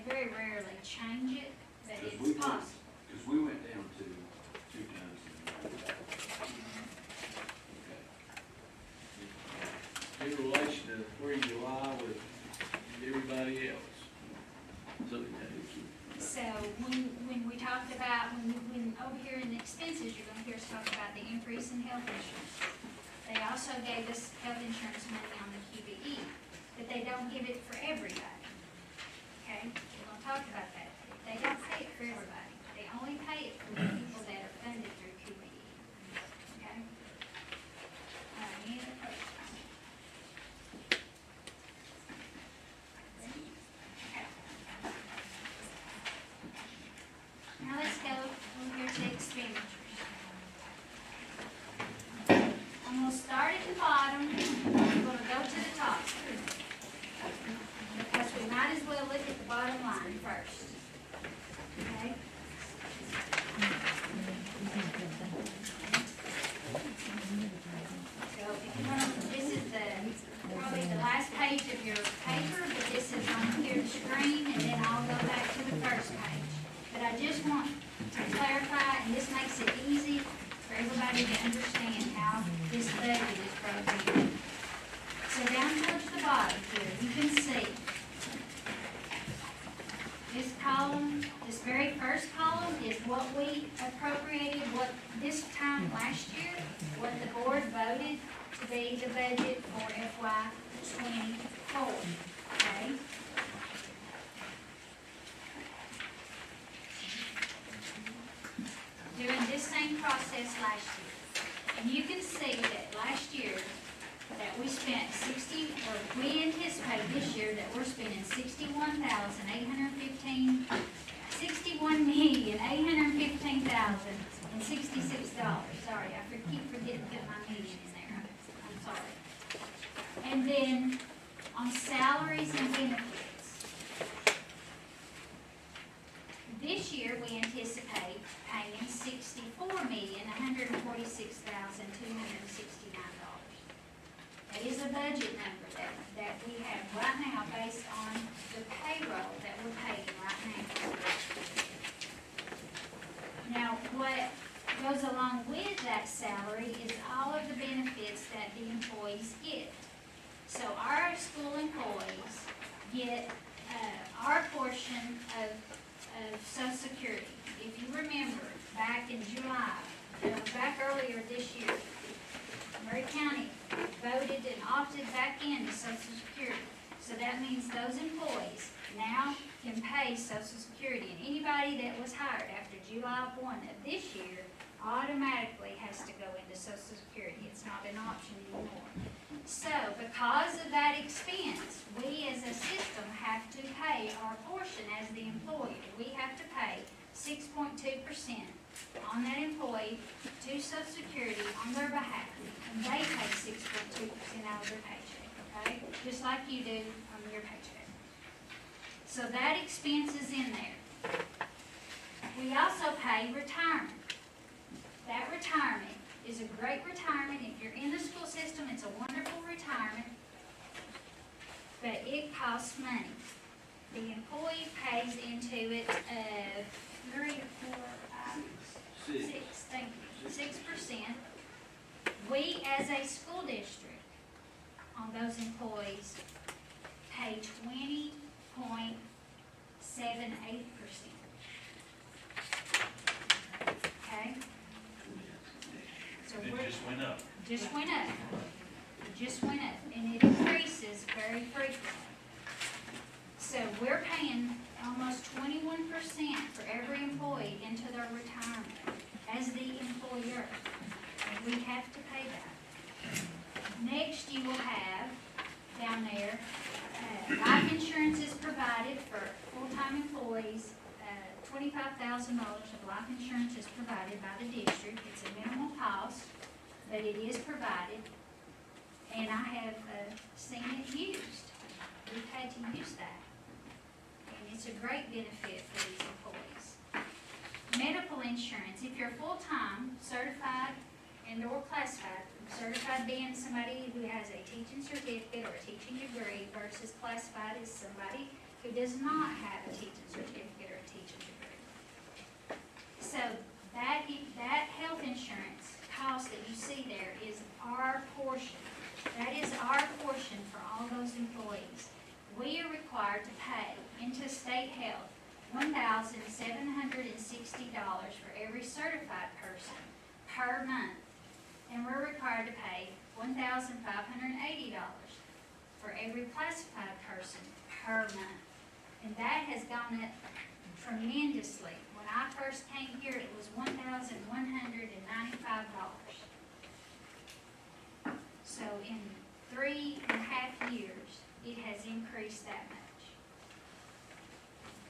very rarely change it, but it's possible. Because we went down to 2 times. Okay. In relation to where you lie with everybody else. So, So when we talked about, when over here in the expenses, you're gonna hear us talk about the increase in health insurance. They also gave us health insurance money on the QBE, but they don't give it for everybody. Okay, we're gonna talk about that. They don't pay it for everybody. They only pay it for the people that are funded through QBE. Okay? Any other questions? Now let's go over here to expenditures. I'm gonna start at the bottom, I'm gonna go to the top. Because we might as well look at the bottom line first. Okay? So if you want, this is probably the last page of your paper, but this is on here, the screen, and then I'll go back to the first page. But I just want to clarify, and this makes it easy for everybody to understand how this budget is broken down. So down towards the bottom here, you can see this column, this very first column is what we appropriated, what this time last year, what the board voted to be the budget for FY '24, okay? Doing this same process last year. And you can see that last year, that we spent we anticipate this year that we're spending $61,815,066. Sorry, I keep forgetting to put my million in there. I'm sorry. And then on salaries and benefits, this year we anticipate paying $64,146,269. That is a budget number that we have right now based on the payroll that we're paying right now. Now, what goes along with that salary is all of the benefits that the employees get. So our school employees get our portion of Social Security. If you remember, back in July, back earlier this year, Murray County voted and opted back into Social Security. So that means those employees now can pay Social Security. And anybody that was hired after July 1 of this year automatically has to go into Social Security. It's not an option anymore. So because of that expense, we as a system have to pay our portion as the employer. We have to pay 6.2% on that employee to Social Security on their behalf. And they pay 6.2% out of their paycheck, okay? Just like you do on your paycheck. So that expense is in there. We also pay retirement. That retirement is a great retirement. If you're in the school system, it's a wonderful retirement, but it costs money. The employee pays into it, 3 or 4, 5, 6, thank you, 6%. We, as a school district, on those employees, pay 20.78%. Okay? So It we're, just went up. just went up. It just went up, and it increases very frequently. So we're paying almost 21% for every employee into their retirement as the employer. And we have to pay that. Next, you will have down there, life insurance is provided for full-time employees. $25,000 of life insurance is provided by the district. It's a minimal cost, but it is provided. And I have seen it used. We've had to use that. And it's a great benefit for these employees. Medical insurance, if you're full-time, certified and/or classified, certified being somebody who has a teaching certificate or a teaching degree versus classified is somebody who does not have a teaching certificate or a teaching degree. So that health insurance cost that you see there is our portion. That is our portion for all those employees. We are required to pay into state health $1,760 for every certified person per month. And we're required to pay $1,580 for every classified person per month. And that has gone up tremendously. When I first came here, it was $1,195. So in 3.5 years, it has increased that much.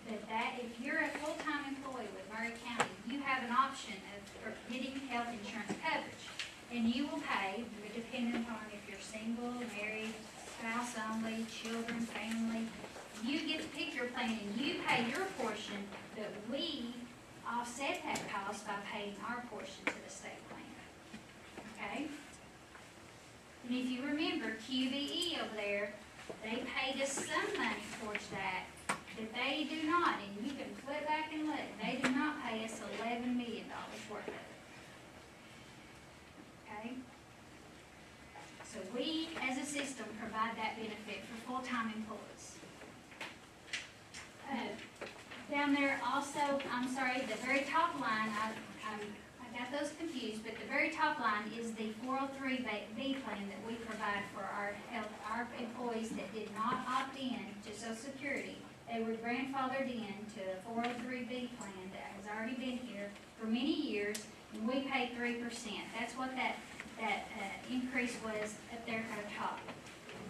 But that, if you're a full-time employee with Murray County, you have an option of getting health insurance coverage. And you will pay, depending upon if you're single, married, spouse only, children, family. You get to pick your plan and you pay your portion, but we offset that cost by paying our portion to the state plan. Okay? And if you remember, QBE over there, they paid us some money towards that, but they do not, and you can flip back and look, they do not pay us $11 million worth of it. Okay? So we, as a system, provide that benefit for full-time employees. Down there also, I'm sorry, the very top line, I got those confused, but the very top line is the 403B plan that we provide for our employees that did not opt in to Social Security. They were grandfathered in to a 403B plan that has already been here for many years, and we pay 3%. That's what that increase was up there at the top.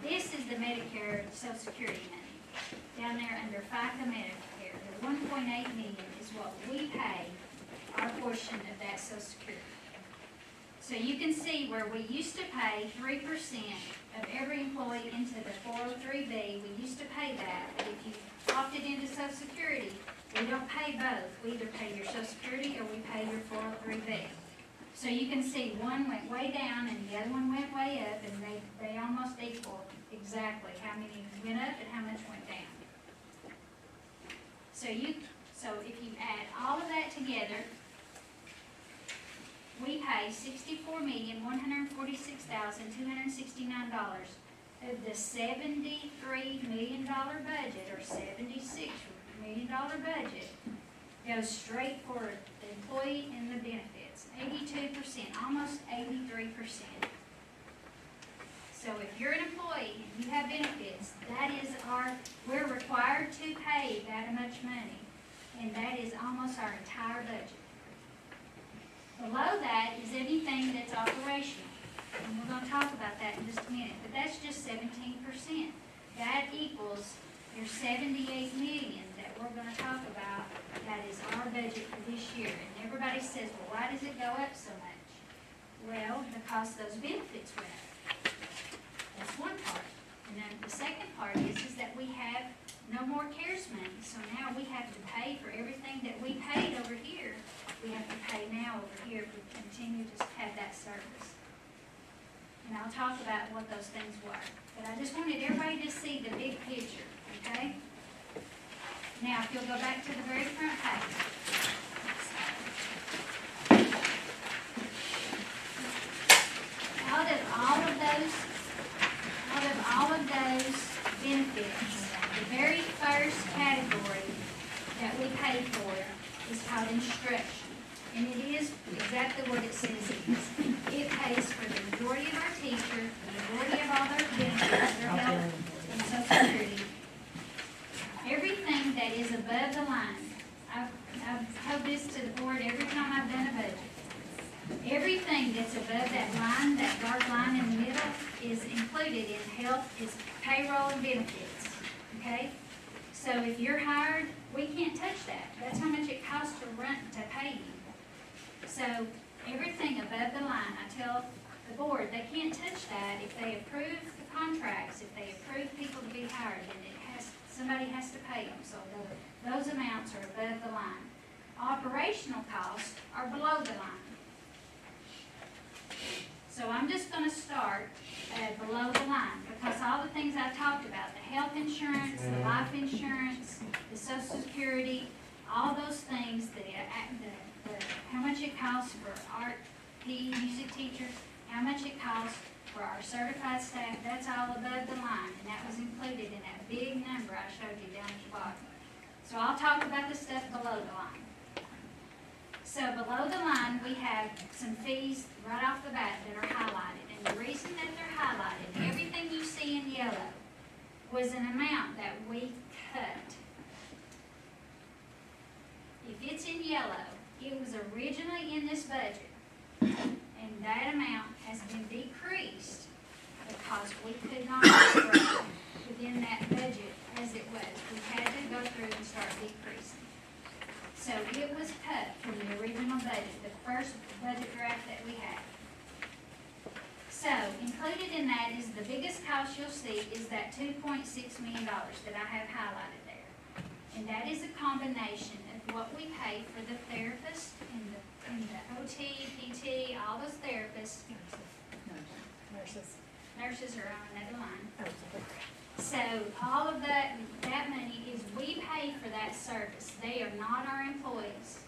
This is the Medicare Social Security money. Down there under FICA Medicare, the $1.8 million is what we pay our portion of that Social Security. So you can see where we used to pay 3% of every employee into the 403B, we used to pay that, but if you opted into Social Security, we don't pay both. We either pay your Social Security or we pay your 403B. So you can see one went way down and the other one went way up, and they almost equal exactly how many went up and how much went down. So if you add all of that together, we pay $64,146,269 of the $73 million budget, or $76 million budget, goes straight for the employee and the benefits. 82%, almost 83%. So if you're an employee and you have benefits, that is we're required to pay that much money, and that is almost our entire budget. Below that is anything that's operational, and we're going to talk about that in just a minute, but that's just 17%. That equals your $78 million that we're going to talk about. That is our budget for this year, and everybody says, well, why does it go up so much? Well, because those benefits went up. That's one part. And then the second part is that we have no more CARES money, so now we have to pay for everything that we paid over here we have to pay now over here if we continue to have that service. And I'll talk about what those things were. But I just wanted everybody to see the big picture, okay? Now, if you'll go back to the very front page. Out of all of those benefits, the very first category that we pay for is called instruction. And it is exactly what it says it is. It pays for the majority of our teachers, the majority of all their benefits, their health and social security. Everything that is above the line. I've told this to the board every time I've done a budget. Everything that's above that line, that dark line in the middle, is included in health, is payroll and benefits, okay? So if you're hired, we can't touch that. That's how much it costs to pay you. So everything above the line, I tell the board, they can't touch that. If they approve the contracts, if they approve people to be hired, then somebody has to pay them. So those amounts are above the line. Operational costs are below the line. So I'm just going to start below the line, because all the things I talked about, the health insurance, the life insurance, the social security, all those things, how much it costs for art, PE, music teachers, how much it costs for our certified staff, that's all above the line, and that was included in that big number I showed you down at the bottom. So I'll talk about the stuff below the line. So below the line, we have some fees right off the bat that are highlighted. And the reason that they're highlighted, everything you see in yellow, was an amount that we cut. If it's in yellow, it was originally in this budget. And that amount has been decreased because we could not operate within that budget as it was. We had to go through and start decreasing. So it was cut from the original budget, the first budget draft that we had. So included in that is the biggest cost you'll see is that $2.6 million that I have highlighted there. And that is a combination of what we pay for the therapists and the OT, PT, all those therapists. Nurses are on another line. So all of that money is we pay for that service. They are not our employees.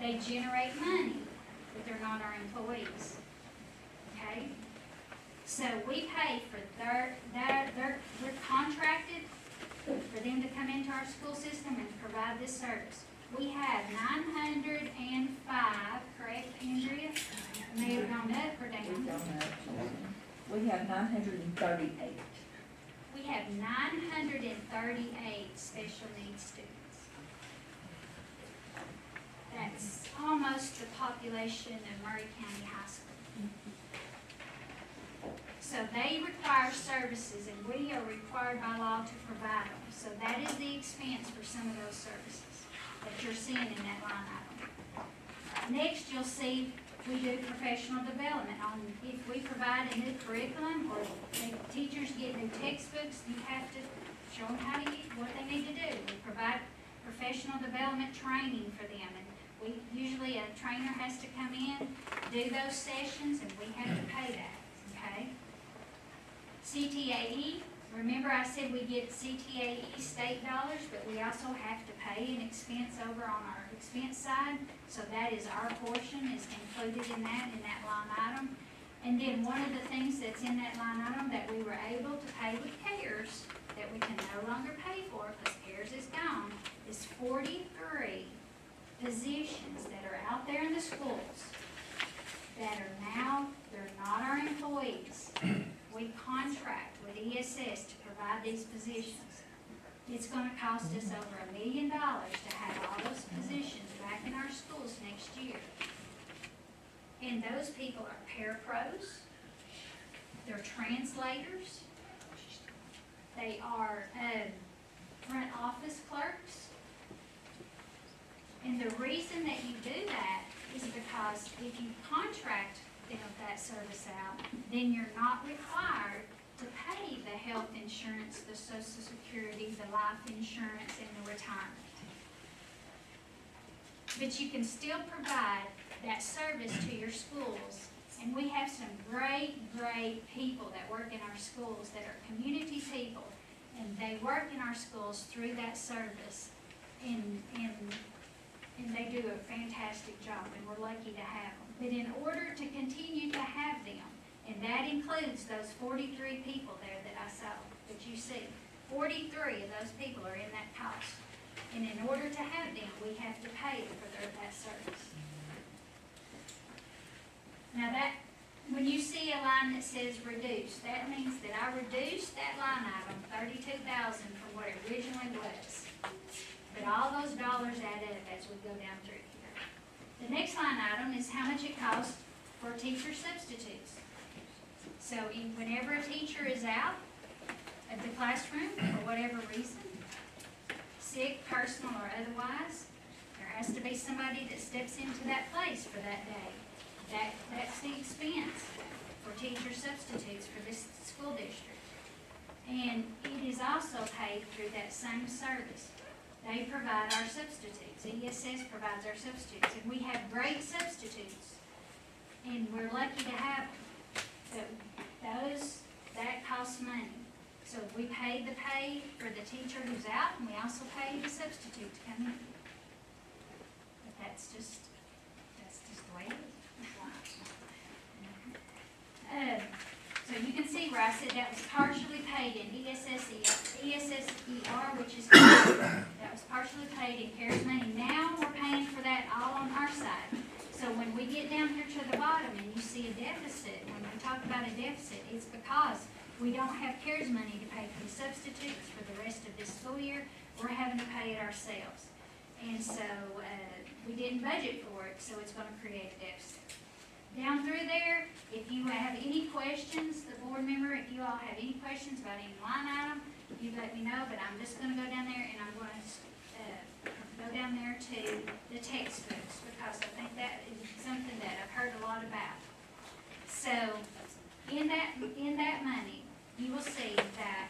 They generate money, but they're not our employees. Okay? So we pay for we're contracted for them to come into our school system and provide this service. We have 905, correct, Andrea? May have gone up or down? We have 938. We have 938 special needs students. That's almost the population of Murray County High School. So they require services, and we are required by law to provide them. So that is the expense for some of those services that you're seeing in that line item. Next, you'll see we do professional development. If we provide a new curriculum or teachers get new textbooks, you have to show them how to use what they need to do. We provide professional development training for them, and usually a trainer has to come in, do those sessions, and we have to pay that. Okay. CTAE. Remember I said we get CTAE state dollars, but we also have to pay an expense over on our expense side. So that is our portion is included in that line item. And then one of the things that's in that line item that we were able to pay with CARES that we can no longer pay for because CARES is gone is 43 positions that are out there in the schools that are now, they're not our employees. We contract with ESS to provide these positions. It's going to cost us over $1 million to have all those positions back in our schools next year. And those people are parapros, they're translators, they are front office clerks. And the reason that you do that is because if you contract that service out, then you're not required to pay the health insurance, the social security, the life insurance, and the retirement. but you can still provide that service to your schools. And we have some great, great people that work in our schools that are community people, and they work in our schools through that service, and they do a fantastic job, and we're lucky to have them. But in order to continue to have them, and that includes those 43 people there that I saw, that you see, 43 of those people are in that cost. And in order to have them, we have to pay for that service. Now that, when you see a line that says reduce, that means that I reduced that line item, 32,000, from what it originally was. But all those dollars add up as we go down through here. The next line item is how much it costs for teacher substitutes. So whenever a teacher is out of the classroom for whatever reason, sick, personal, or otherwise, there has to be somebody that steps into that place for that day. That's the expense for teacher substitutes for this school district. And it is also paid through that same service. They provide our substitutes. ESS provides our substitutes, and we have great substitutes, and we're lucky to have them. But that costs money. So we pay the pay for the teacher who's out, and we also pay the substitute to come in. But that's just the way it is. So you can see where I said that was partially paid in ESSER, which is that was partially paid in CARES money. Now we're paying for that all on our side. So when we get down here to the bottom and you see a deficit, when we talk about a deficit, it's because we don't have CARES money to pay for the substitutes for the rest of this school year. We're having to pay it ourselves. And so we didn't budget for it, so it's going to create a deficit. Down through there, if you have any questions, the board member, if you all have any questions about any line item, you let me know, but I'm just going to go down there and I'm going to go down there to the textbooks, because I think that is something that I've heard a lot about. So in that money, you will see that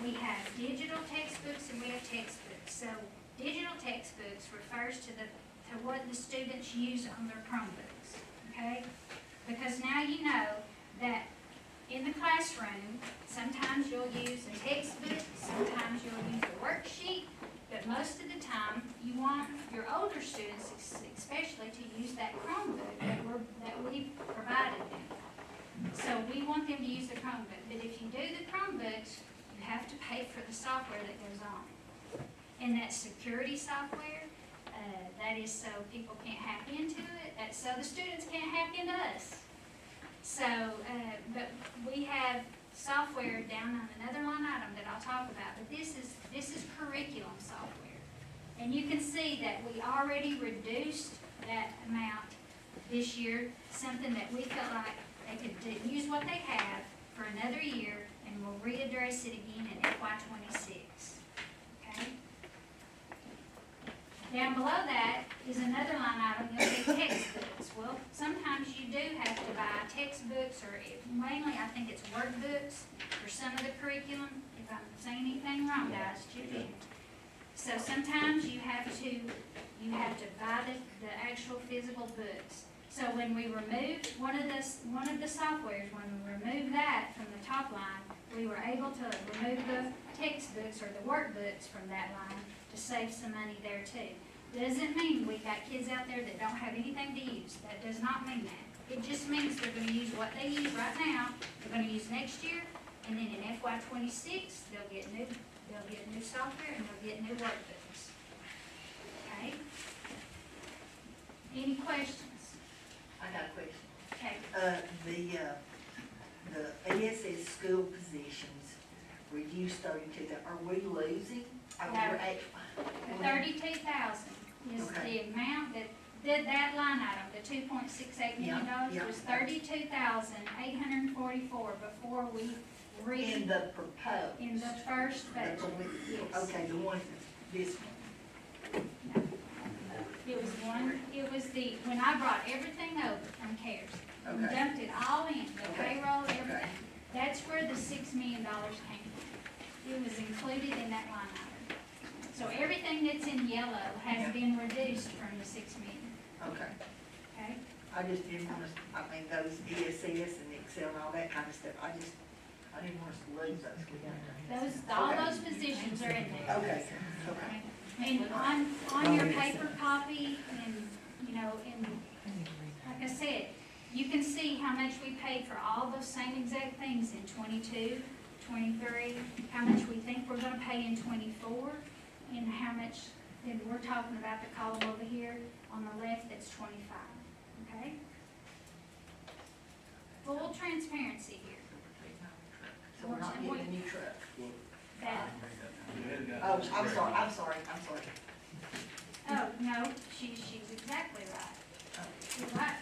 we have digital textbooks and we have textbooks. So digital textbooks refers to what the students use on their Chromebooks, okay? Because now you know that in the classroom, sometimes you'll use a textbook, sometimes you'll use a worksheet, but most of the time, you want your older students especially to use that Chromebook that we provided them. So we want them to use the Chromebook, but if you do the Chromebooks, you have to pay for the software that goes on. And that security software, that is so people can't hack into it, that's so the students can't hack into us. So, but we have software down on another line item that I'll talk about, but this is curriculum software. And you can see that we already reduced that amount this year, something that we felt like they could use what they have for another year, and we'll readdress it again in FY26, okay? Down below that is another line item, you'll see textbooks. Well, sometimes you do have to buy textbooks, or mainly I think it's workbooks for some of the curriculum. If I'm saying anything wrong, guys, chip in. So sometimes you have to buy the actual physical books. So when we removed one of the softwares, when we removed that from the top line, we were able to remove the textbooks or the workbooks from that line to save some money there too. Doesn't mean we've got kids out there that don't have anything to use. That does not mean that. It just means they're going to use what they use right now, they're going to use next year, and then in FY26, they'll get new software and they'll get new workbooks. Okay? Any questions? I got a question. Okay. The ESS school positions reduced 32, are we losing? Are we No. actually? The 32,000 is Okay. the amount that line item, the $2.68 million Yeah. was 32,844 before we In the proposed? in the first budget. Yes. Okay, the one, this one. It was when I brought everything over from CARES, and Okay. dumped it all in, the Okay. payroll, Okay. everything. That's where the $6 million came from. It was included in that line item. So everything that's in yellow has been reduced from the 6 million, Okay. okay? I just didn't want to, I mean, those ESS and Excel and all that kind of stuff, I didn't want us to lose those. All those positions are in there. Okay, okay. Okay. And on your paper copy, and, you know, and like I said, you can see how much we paid for all those same exact things in 22, 23, how much we think we're gonna pay in 24, and how much, then we're talking about the column over here on the left that's 25, okay? Full transparency here. So we're not getting a new truck. That, Oh, I'm sorry. oh, no, she's exactly right. You're right.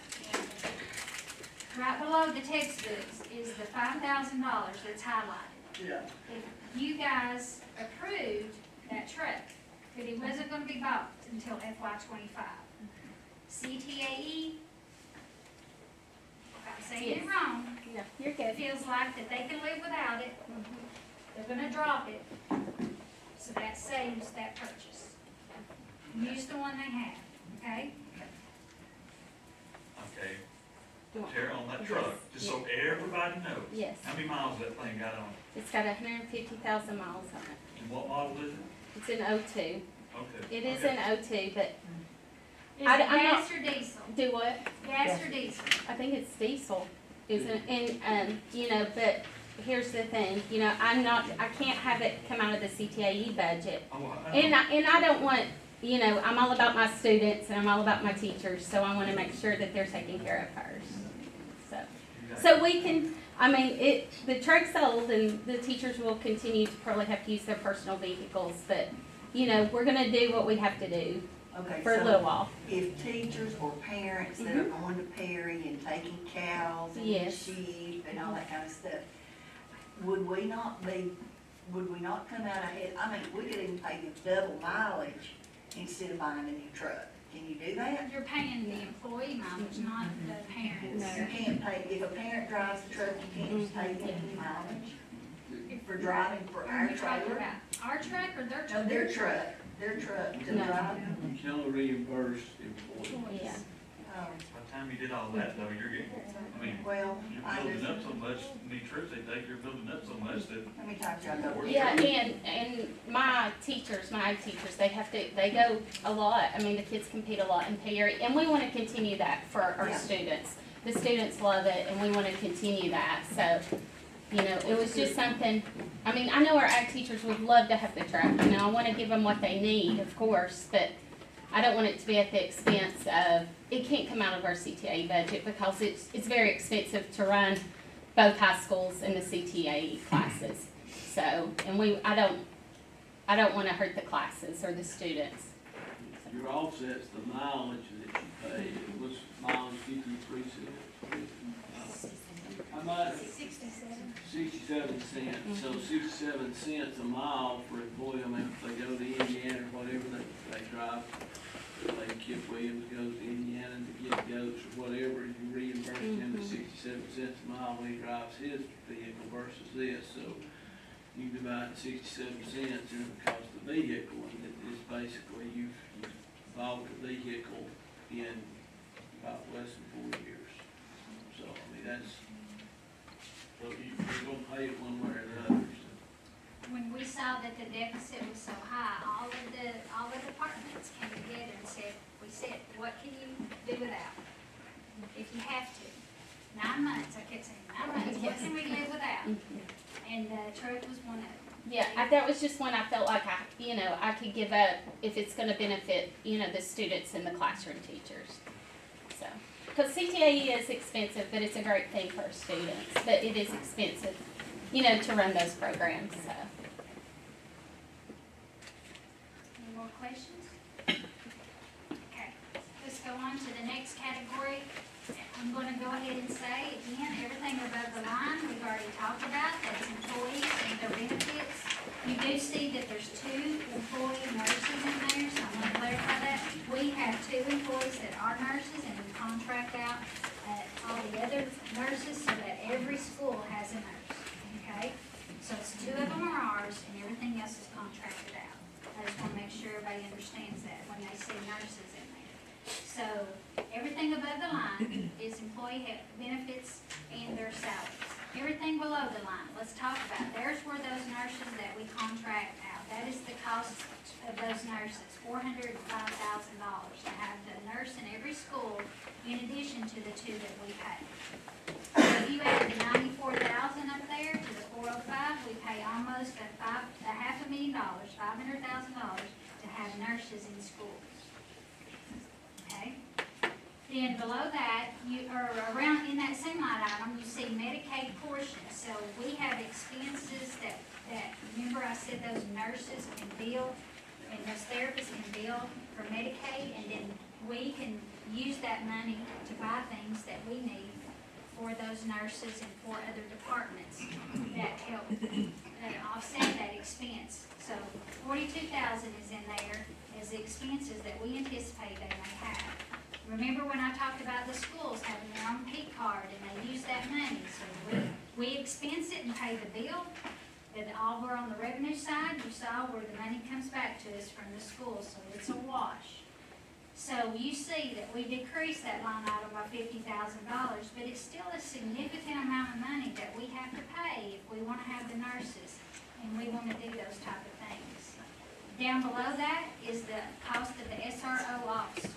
Right below the textbooks is the $5,000 that's highlighted. Yeah. If you guys approved that truck, but it wasn't gonna be bought until FY 25. CTAE, if I'm saying it Yes. wrong, No, you're good. feels like that they can live without it, they're gonna drop it, so that saves that purchase. Use the one they have, okay? Okay, You want- Tara, on that truck, just so everybody knows. Yes. How many miles that thing got on it? It's got 150,000 miles on it. And what model is it? It's an O2. Okay. It is okay. an O2, but Is it I'm gas or diesel? do what? Gas or diesel? I think it's diesel, isn't it? And, you know, but here's the thing, you know, I can't have it come out of the CTAE budget. Oh, And I don't want, you know, I'm all about my students and I'm all about my teachers, so I wanna make sure that they're taken care of first. So we can, I mean, the truck's old and the teachers will continue to probably have to use their personal vehicles, but, you know, we're gonna do what we have to do Okay, for a little so while. if teachers or parents that are going to Perry and taking cows and Yes. sheep and all that kind of stuff, would we not come out ahead? I mean, we could even pay them double mileage instead of buying a new truck. Can you do that? You're paying the employee mileage, not the parents. No. You can't pay, if a parent drives the truck, you can't just pay them any mileage for driving for our You're talking trailer? about our truck or their No, truck? their truck to No. drive. You can only reimburse employees. Yeah. Oh, By the time you did all that though, you're getting, I mean, well, you're building up so much, the trips they take, you're building up so much that. let me talk to y'all about Yeah, and my teachers, my ag teachers, they go a lot. I mean, the kids compete a lot in Perry, and we wanna continue that for our Yeah. students. The students love it, and we wanna continue that, so, you know, it was just something, I mean, I know our ag teachers would love to have the truck, you know, I wanna give them what they need, of course, but I don't want it to be at the expense of, it can't come out of our CTA budget, because it's very expensive to run both high schools and the CTA classes. So, and I don't wanna hurt the classes or the students. Your offset's the mileage that you pay, it was mileage 53 cents. How much? 67. 67 cents, so 67 cents a mile for employee, I mean, if they go to Indiana or whatever, they drive, like Kip Williams goes to Indiana to get goats or whatever, you reimburse him the 67 cents a mile when he drives his vehicle versus this, so you divide the 67 cents and it costs the vehicle, and it is basically you've bought the vehicle in about less than 4 years. So, I mean, so you're gonna pay it one way or the other, so. When we saw that the deficit was so high, all the departments came together and said, what can you do without? If you have to. 9 months, I kept saying, 9 months, what can we live without? And the truck was one of them. Yeah, that was just one I felt like I could give up if it's gonna benefit, you know, the students and the classroom teachers. So, because CTAE is expensive, but it's a great thing for our students, but it is expensive, you know, to run those programs, so. Any more questions? Okay, let's go on to the next category. I'm gonna go ahead and say, again, everything above the line, we've already talked about, that's employees and their benefits. You do see that there's 2 employee nurses in there, so I'm gonna clarify that. We have 2 employees that are nurses, and we contract out all the other nurses so that every school has a nurse, okay? So it's 2 of them are ours, and everything else is contracted out. I just wanna make everybody understands that when they see nurses in there. So, everything above the line is employee benefits and their salaries. Everything below the line, let's talk about, there's where those nurses that we contract out, that is the cost of those nurses, $405,000 to have the nurse in every school in addition to the two that we pay. So if you add the $94,000 up there to the 405, we pay almost $500,000, $500,000 to have nurses in schools. Okay? Then below that, around in that same line item, you see Medicaid portion. So we have expenses that, remember I said those nurses can bill, and those therapists can bill for Medicaid, and then we can use that money to buy things that we need for those nurses and for other departments that help offset that expense. So $42,000 is in there as the expenses that we anticipate they may have. Remember when I talked about the schools having their own P card and they use that money? So we expense it and pay the bill. And all we're on the revenue side, you saw where the money comes back to us from the schools, so it's a wash. So you see that we decreased that line item by $50,000, but it's still a significant amount of money that we have to pay if we want to have the nurses and we want to do those type of things. Down below that is the cost of the SRO officers.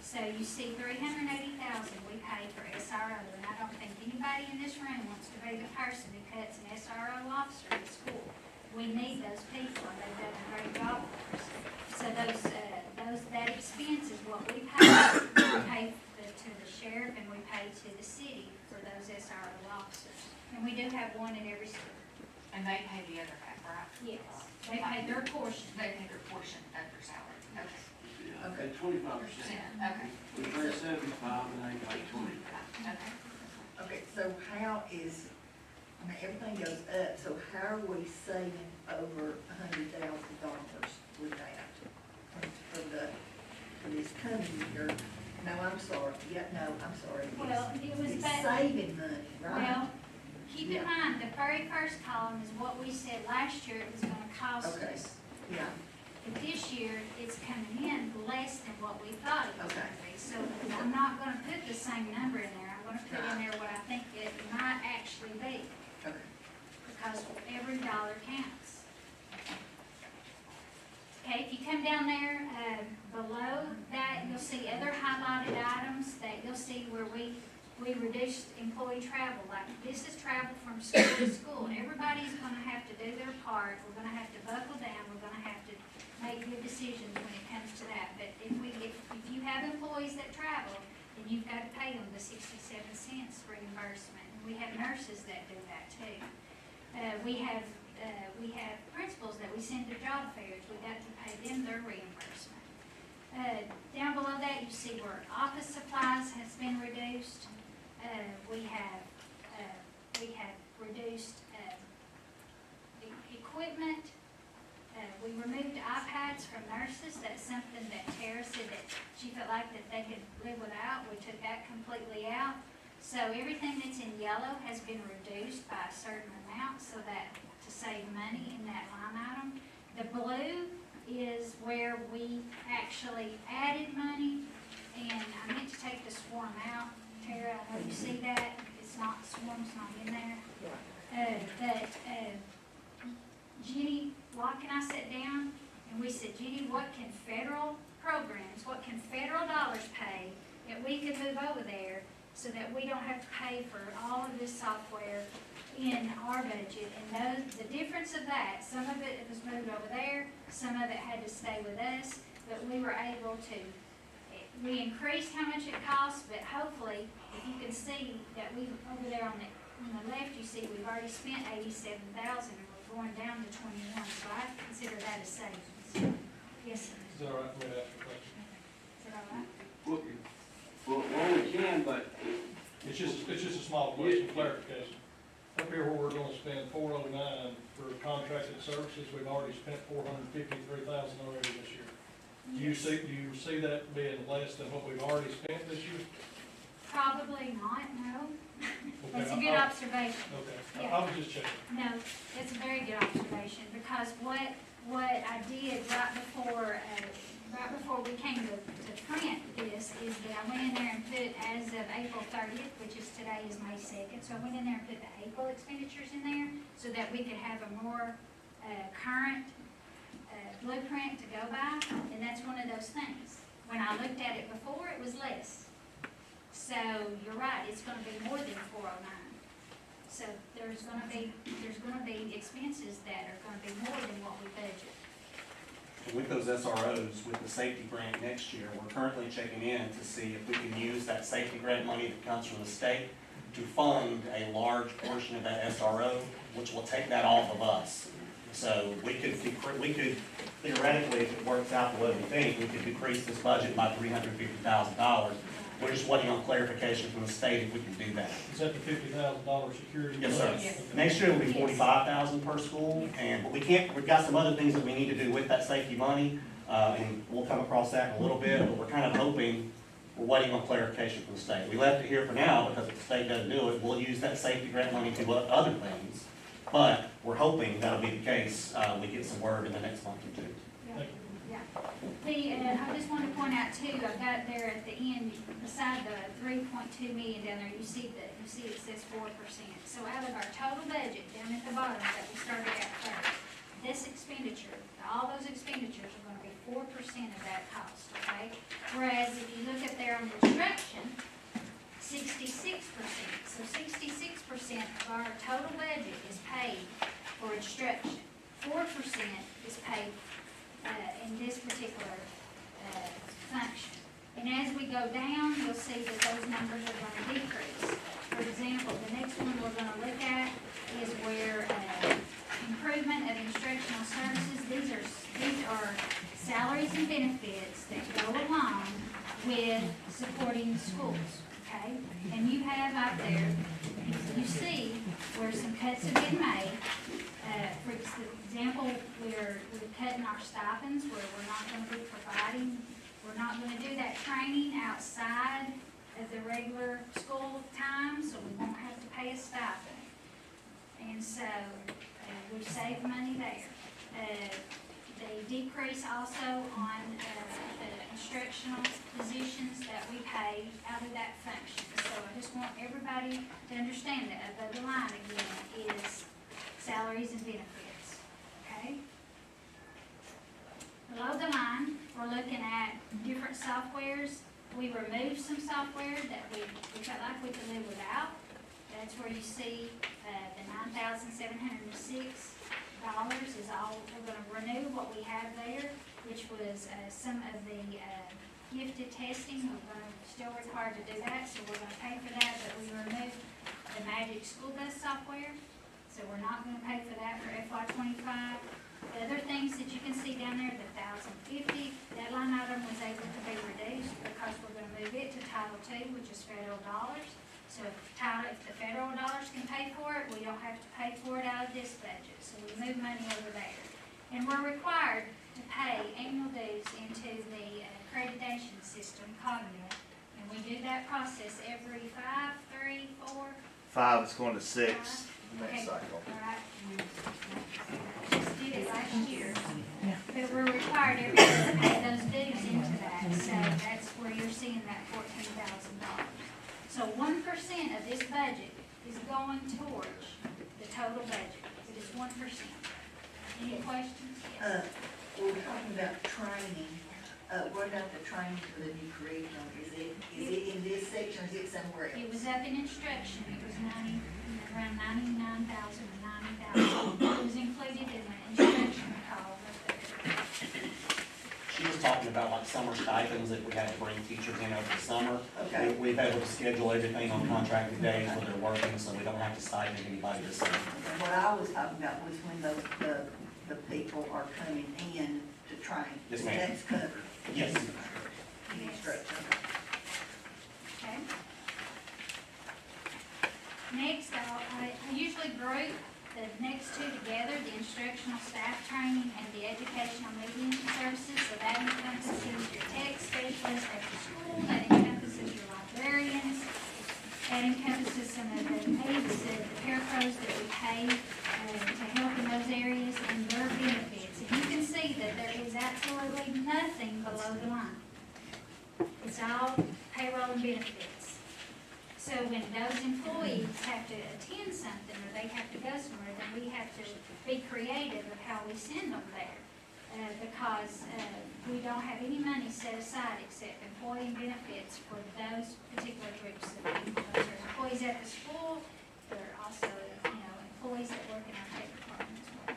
So you see $380,000 we pay for SRO, and I don't think anybody in this room wants to be the person who cuts an SRO officer at school. We need those people, and they've done a great job for us. So that expense is what we pay. We pay to the sheriff and we pay to the city for those SRO officers. And we do have one in every school. And they pay the other half, right? Yes, they pay their portion. They pay their portion of their salary. Okay. Yeah, okay, 25%. Okay. We pay 75 and they pay 20. Okay. Okay, so how is, I mean, everything goes up, so how are we saving over $100,000 with that? For this coming year? No, I'm sorry, I'm sorry. Well, it was It's that. saving money, right? Well, keep in Yeah. mind, the very first column is what we said last year it was gonna cost Okay. us. Yeah, But this year, it's coming in less than what we thought it was Okay. gonna be. So I'm not gonna put the same number in there, I'm gonna put in there what I think it might actually be, okay. because every dollar counts. Okay, if you come down there, below that, you'll see other highlighted items that you'll see where we reduced employee travel. Like, this is travel from school to school. Everybody's gonna have to do their part. We're gonna have to buckle down. We're gonna have to make good decisions when it comes to that. But if you have employees that travel, then you've got to pay them the 67 cents reimbursement. And we have nurses that do that too. We have principals that we send to job fairs. We got to pay them their reimbursement. Down below that, you see where office supplies has been reduced. We have reduced equipment. We removed iPads from nurses. That's something that Tara said that she felt like that they could live without. We took that completely out. So everything that's in yellow has been reduced by a certain amount so that to save money in that line item. The blue is where we actually added money, and I meant to take the swarm out. Tara, I know you see that. It's not, swarm's not in there. But Jenny Locke and I sat down and we said, Jenny, what can federal programs, what can federal dollars pay that we could move over there so that we don't have to pay for all of this software in our budget? And the difference of that, some of it was moved over there, some of it had to stay with us, but we were able to, we increased how much it costs, but hopefully, if you can see that we, over there on the left, you see we've already spent $87,000 and we're going down to 21, so I consider that a savings. Yes, sir. Is that all right for me to ask a question? Is that all right? Well, we can, but It's just a small question, clarification. Up here where we're gonna spend $409 for contracted services, we've already spent $453,000 already this year. Do you see that being less than what we've already spent this year? Probably not, no. That's a Okay, good observation. Okay, Yeah. I was just checking. No, that's a very good observation, because what I did right before we came to print this, is that I went in there and put, as of April 30th, which is today is May 2nd, so I went in there and put the April expenditures in there, so that we could have a more current blueprint to go by, and that's one of those things. When I looked at it before, it was less. So you're right, it's gonna be more than 409. So there's gonna be expenses that are gonna be more than what we budget. And with those SROs, with the safety grant next year, we're currently checking in to see if we can use that safety grant money that comes from the state to fund a large portion of that SRO, which will take that off of us. So we could theoretically, if it works out the way we think, we could decrease this budget by $350,000. We're just waiting on clarification from the state if we can do that. Is that the $50,000 security? Yes, sir. Yes. Next year will be $45,000 per school, but we've got some other things that we need to do with that safety money, and we'll come across that in a little bit, but we're kind of hoping, we're waiting on clarification from the state. We left it here for now, because if the state doesn't do it, we'll use that safety grant money to other things, but we're hoping that'll be the case, we get some word in the next month or two. Thank you. I just want to point out too, I've got there at the end, beside the 3.2 million down there, you see it says 4%. So out of our total budget, down at the bottom that we started at first, this expenditure, all those expenditures are gonna be 4% of that cost, okay? Whereas if you look up there on the instruction, 66%. So 66% of our total budget is paid for instruction. 4% is paid in this particular function. And as we go down, you'll see that those numbers are going to decrease. For example, the next one we're going to look at is where improvement of instructional services. These are salaries and benefits that go along with supporting schools. Okay, and you have out there, you see where some cuts have been made. For example, we're cutting our stipends, where we're not going to be providing, we're not going to do that training outside of the regular school time, so we won't have to pay a stipend. And so we've saved money there. The decrease also on the instructional positions that we pay out of that function. So I just want everybody to understand that above the line again is salaries and benefits, okay? Below the line, we're looking at different softwares. We removed some software that we felt like we could live without. That's where you see the $9,706 is all, we're gonna renew what we have there, which was some of the gifted testing. We're gonna still required to do that, so we're gonna pay for that, but we removed the Magic School Bus software, so we're not gonna pay for that for FY25. The other things that you can see down there, the $1,050, that line item was able to be reduced because we're gonna move it to Title II, which is federal dollars. So if the federal dollars can pay for it, we don't have to pay for it out of this budget. So we move money over there. And we're required to pay annual dues into the accreditation system, Cognia. And we do that process every 5, 3, 4. 5 is going to 6 Okay, next cycle. all right. Just did it last year. But we're required every year to pay those dues into that. So that's where you're seeing that $14,000. So 1% of this budget is going towards the total budget. It is 1%. Any questions? Yes. We're talking about training. What about the training for the new curriculum? Is it in this section, or is it somewhere else? It was up in instruction. It was around 99,000 or 90,000. It was included in the instruction call up there. She was talking about like summer stipends that we had to bring teachers in over the summer. Okay. We've been able to schedule everything on contracted days when they're working, so we don't have to stipend anybody this summer. What I was talking about was when the people are coming in to train. Yes, ma'am. That's covered. Yes. In instruction. Okay. Next, I usually group the next two together, the instructional staff training and the educational media services. So that encompasses your tech specialists at the school, that encompasses your librarians, below the line. It's all payroll and benefits. So when those employees have to attend something, or they have to go somewhere, then we have to be creative of how we send them there. Because we don't have any money set aside except employee benefits for those particular groups of people. Those are employees at the school, there are also, employees that work in our tech department as well.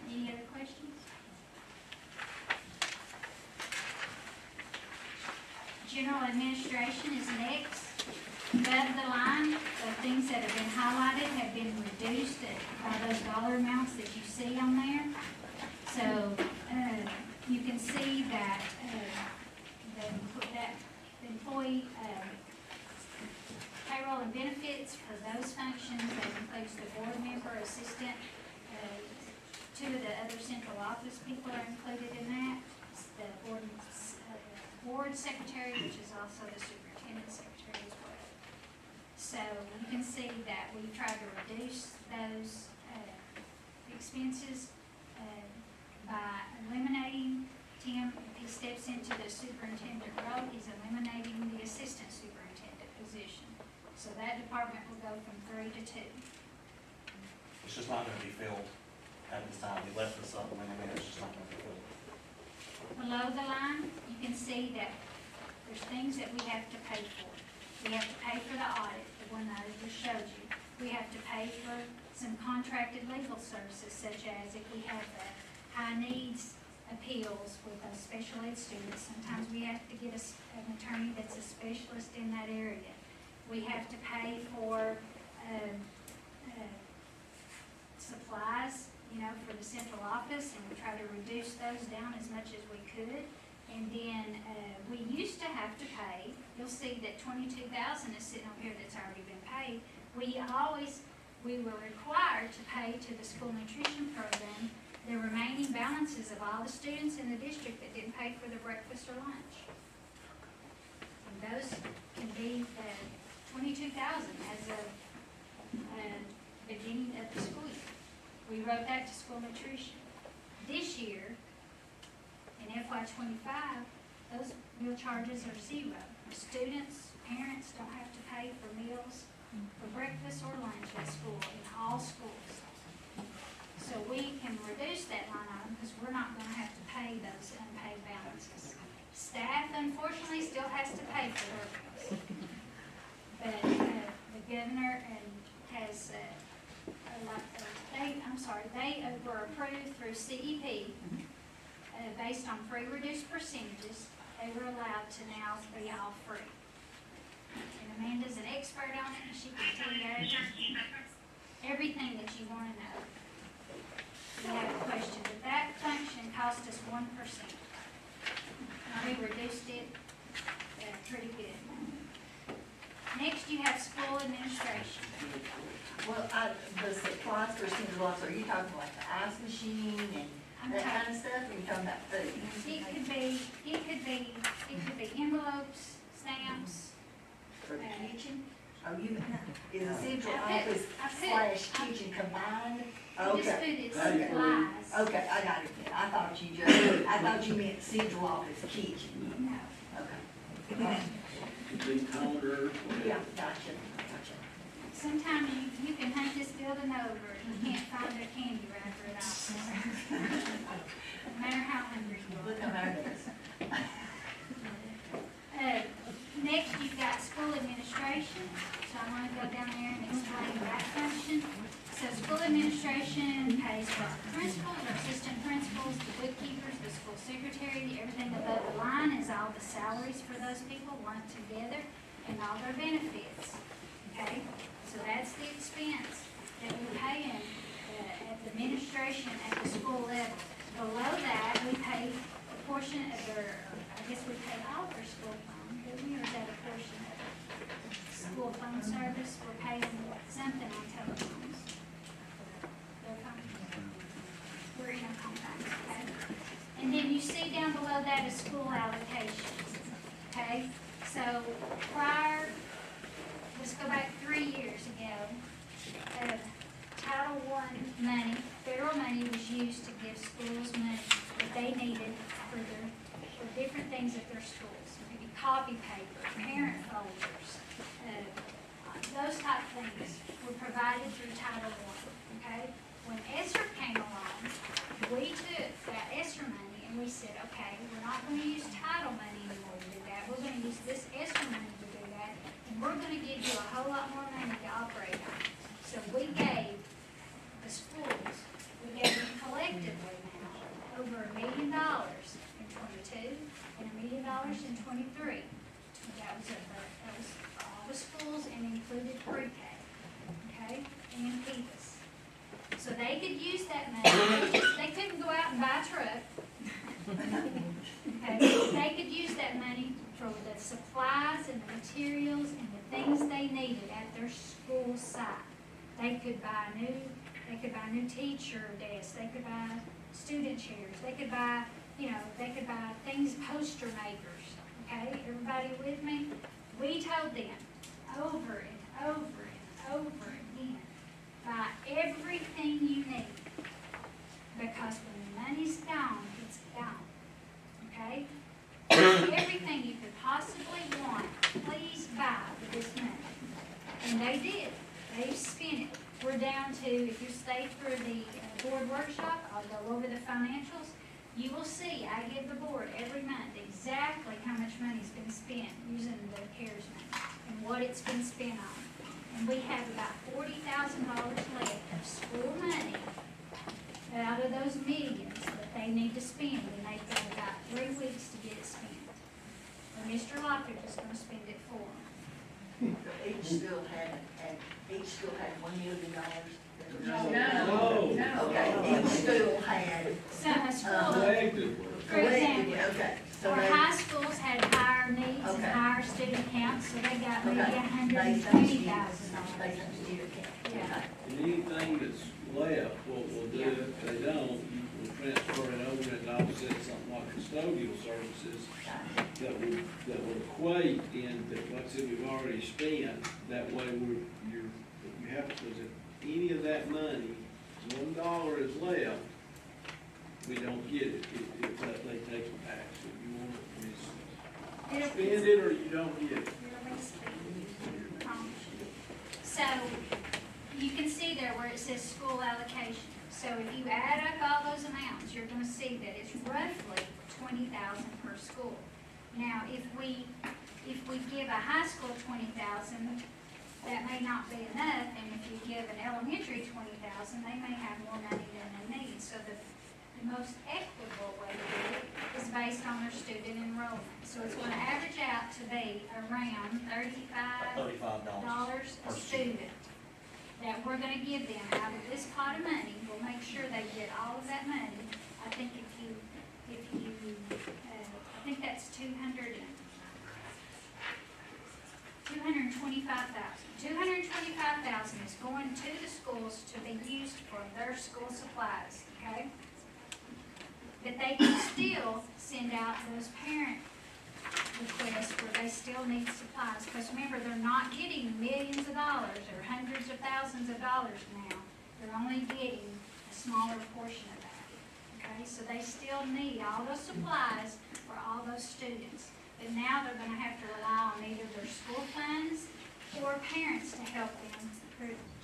Any other questions? General administration is next. Above the line, the things that have been highlighted have been reduced by those dollar amounts that you see on there. So, you can see that, the employee, payroll and benefits for those functions, that includes the board member, assistant, two of the other central office people are included in that. It's the board secretary, which is also the superintendent secretary as well. So you can see that we try to reduce those, expenses, by eliminating Tim. If he steps into the superintendent role, he's eliminating the assistant superintendent position. So that department will go from 3 to 2. It's just not gonna be filled at this time. We left this up, and it's just not gonna be filled. Below the line, you can see that there's things that we have to pay for. We have to pay for the audit, the one that I just showed you. We have to pay for some contracted legal services, such as if we have the high needs appeals with those special ed students. Sometimes we have to get an attorney that's a specialist in that area. We have to pay for supplies, for the central office, and we try to reduce those down as much as we could. And then we used to have to pay, you'll see that $22,000 is sitting over here that's already been paid. We were required to pay to the school nutrition program the remaining balances of all the students in the district that didn't pay for their breakfast or lunch. And those can be $22,000 as of beginning of the school year. We wrote that to school nutrition. This year, in FY25, those meal charges are 0. Students, parents don't have to pay for meals for breakfast or lunch at school in all schools. So we can reduce that line item because we're not going to have to pay those unpaid balances. Staff, unfortunately, still has to pay for their bills. But the governor has, they were approved through CEP based on free reduced percentages. They were allowed to now be all free. And Amanda's an expert on it, and she can tell you everything that you want to know. If you have a question, but that function cost us 1%. And we reduced it pretty good. Next, you have school administration. Well, the supplies for central office, are you talking like the ice machine and that kind of stuff, or are you talking about food? It could be envelopes, stamps. For the kitchen? Oh, is the central I put- office / kitchen combined? We just put Okay, it supplies. okay, I got it then. I thought you meant central office kitchen. No. Okay. Could be toner, Yeah, whatever. gotcha. Sometimes you can hunt this building over and you can't find a candy wrapper at all. No matter how hungry you are. Look on our desk. Next, you've got school administration, so I'm gonna go down there and explain that function. So school administration pays for our principals, our assistant principals, the bookkeepers, the school secretary, everything above the line is all the salaries for those people lumped together and all their benefits, okay? So that's the expense that we pay in, at the administration at the school level. Below that, we pay a portion of their, I guess we pay all their school phone, do we, or is that a portion of it? School phone service, we're paying something on telephones. Their phone. We're in a compact, okay? And then you see down below that is school allocations, okay? So prior, let's go back 3 years ago, Title I money, federal money was used to give schools money that they needed for things at their schools, maybe copy paper, parent folders, those type of things were provided through Title I, okay? When ESSER came along, we took that ESSER money and we said, okay, we're not gonna use title money anymore to do that, we're gonna use this ESSER money to do that, and we're gonna give you a whole lot more money to operate on. So we gave the schools, we gave them collectively now over $1 million in '22 and $1 million in '23. That was for all the schools and included pre-K, okay, and PEPAS. So they could use that money, they couldn't go out and buy a truck. Okay, they could use that money for the supplies and the materials and the things they needed at their school site. They could buy new teacher desks, they could buy student chairs, they could buy, they could buy things, poster makers, okay? Everybody with me? We told them over and over and over again, buy everything you need, because when the money's gone, it's gone, okay? Everything you could possibly want, please buy with this money. And they did. They've spent it. We're down to, if you stay through the board workshop, I'll go over the financials. You will see, I give the board every month exactly how much money's been spent using the CARES money and what it's been spent on. And we have about $40,000 left of school money out of those millions that they need to spend, and they've got about 3 weeks to get it spent. And Mr. Lockwood is gonna spend it for them. Each school had $1 million. No. Okay, each school had, Some schools, Collectively. for example, collectively, okay. So our they, high schools had higher needs and Okay. higher student counts, so they got maybe okay. $120,000. Based on student count. Yeah. And anything that's left, what we'll do, if they don't, we'll transfer it over and offset something like custodial services that would equate in, that, like I said, we've already spent. That way you have to, because if any of that money, $1 is left, we don't get it, if they take it back. So you want to It'll- spend it or you don't get it. it'll be spent. So, you can see there where it says school allocation. So if you add up all those amounts, you're gonna see that it's roughly $20,000 per school. Now, if we give a high school $20,000, that may not be enough, and if you give an elementary $20,000, they may have more money than they need. So the most equitable way to do it is based on their student enrollment. So it's gonna average out to be around $35 a student that we're gonna give them out of this pot of money. We'll make sure they get all of that money. I think I think that's $225,000. $225,000 is going to the schools to be used for their school supplies, okay? But they can still send out those parent requests where they still need supplies, because remember, they're not getting millions of dollars or hundreds of thousands of dollars now. They're only getting a smaller portion of that, okay? So they still need all those supplies for all those students. But now they're gonna have to rely on either their school funds or parents to help them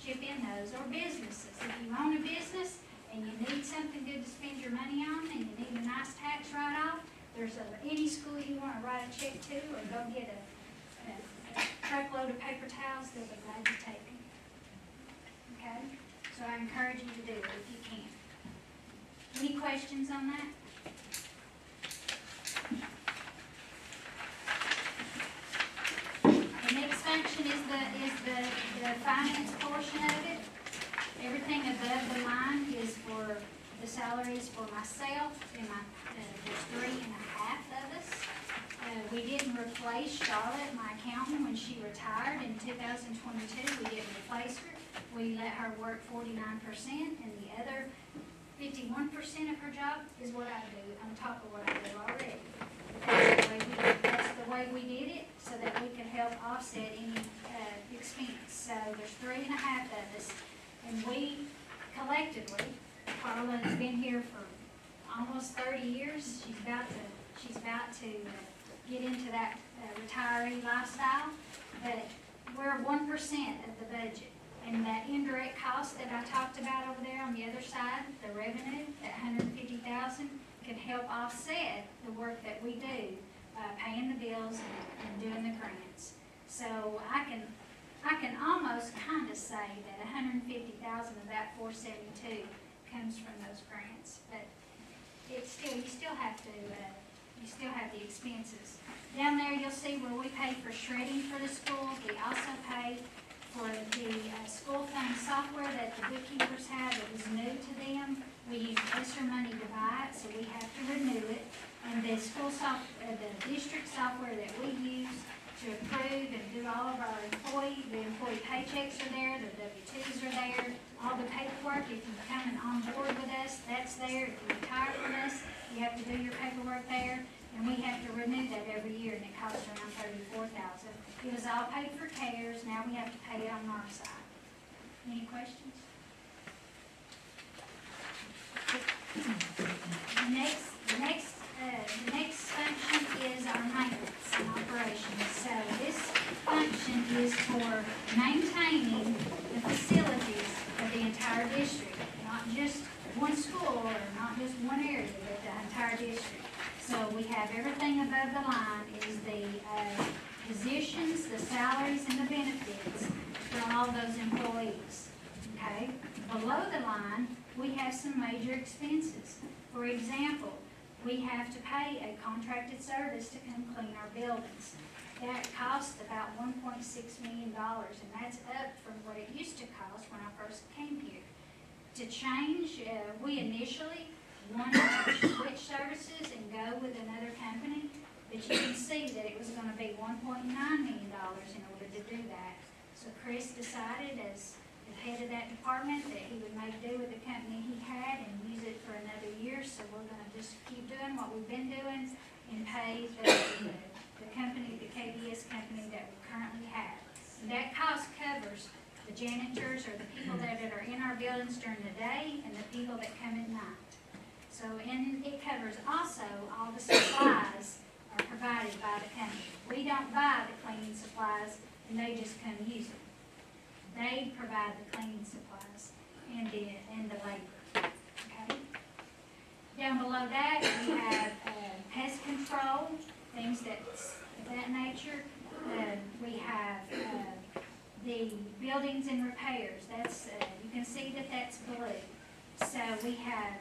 chip in those, or businesses. If you own a business and you need something good to spend your money on, and you need a nice tax write-off, there's any school you want to write a check to, or go get a truckload of paper towels, they'll be glad to take them. Okay? So I encourage you to do it if you can. Any questions on that? The next function is the finance portion of it. Everything above the line is for the salaries for myself and there's 3.5 of us. We didn't replace Charlotte, my accountant, when she retired in 2022. We didn't replace her. We let her work 49%, and the other 51% of her job is what I do, on top of what I do already. That's the way we did it, so that we could help offset any expense. So there's 3.5 of us, and we collectively, Carla has been here for almost 30 years. She's about to she's about to get into that retiree lifestyle, but we're 1% of the budget. And that indirect cost that I talked about over there on the other side, the revenue, that 150,000, can help offset the work that we do, paying the bills and doing the grants. So I can almost kind of say that 150,000 of that 472 comes from those grants, but it's still, you still have the expenses. Down there, you'll see where we pay for shredding for the schools. We also pay for the school fund software that the bookkeepers have that was new to them. We use extra money to buy it, so we have to renew it. And the the district software that we use to approve and do all of our the employee paychecks are there, the W-2s are there, all the paperwork, if you're coming on board with us, that's there. If you retire from us, you have to do your paperwork there. And we have to renew that every year, and it costs around $34,000. It was all paid for CARES, now we have to pay it on our side. Any questions? The next function is our maintenance and operations. So this function is for maintaining the facilities of the entire district, not just one school or not just one area, but the entire district. So we have everything above the line is the positions, the salaries, and the benefits for all those employees, okay? Below the line, we have some major expenses. For example, we have to pay a contracted service to come clean our buildings. That costs about $1.6 million, and that's up from what it used to cost when I first came here. To change, we initially wanted to switch services and go with another company, but you can see that it was going to be $1.9 million in order to do that. So Chris decided, as the head of that department, that he would make do with the company he had and use it for another year. So we're going to just keep doing what we've been doing and pay the company, the KBS company that we currently have. And that cost covers the janitors or the people that are in our buildings during the day and the people that come at night. So, and it covers also all the supplies are provided by the company. We don't buy the cleaning supplies and they just come use them. They provide the cleaning supplies and the labor, okay? Down below that, we have pest control, things of that nature. We have the buildings and repairs. That's, you can see that that's blue. So we have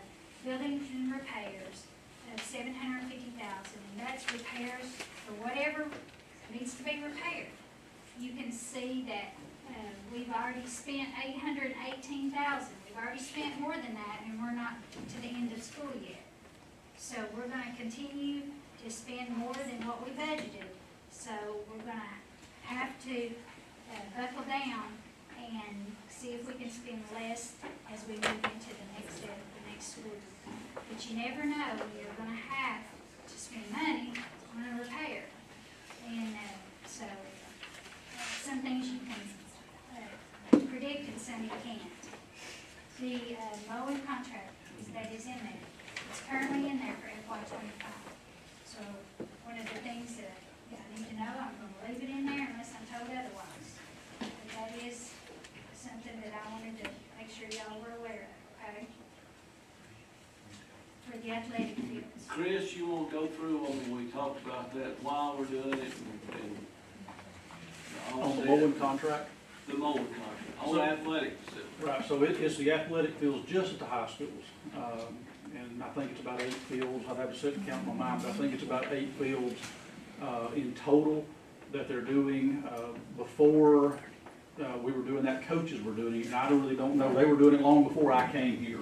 buildings and repairs of $750,000, and that's repairs for whatever needs to be repaired. You can see that we've already spent $818,000. We've already spent more than that, and we're not to the end of school yet. So we're going to continue to spend more than what we budgeted. So we're going to have to buckle down and see if we can spend less as we move into the next step of the next school year. But you never know, you're going to have to spend money on a repair. And so some things you can predict and some you can't. The mowing contract that is in there, it's currently in there for FY25. So one of the things that I need to know, I'm going to leave it in there unless I'm told otherwise. But that is something that I wanted to make sure y'all were aware of, okay? For the athletic fields. Chris, you want to go through when we talked about that while we're doing it and On the mowing contract? the mowing contract, on So- athletic facilities. Right, so it's the athletic fields just at the high schools. And I think it's about 8 fields. I'd have to sit and count my mind, but I think it's about 8 fields in total that they're doing. Before we were doing that, coaches were doing it, and I really don't know. They were doing it long before I came here.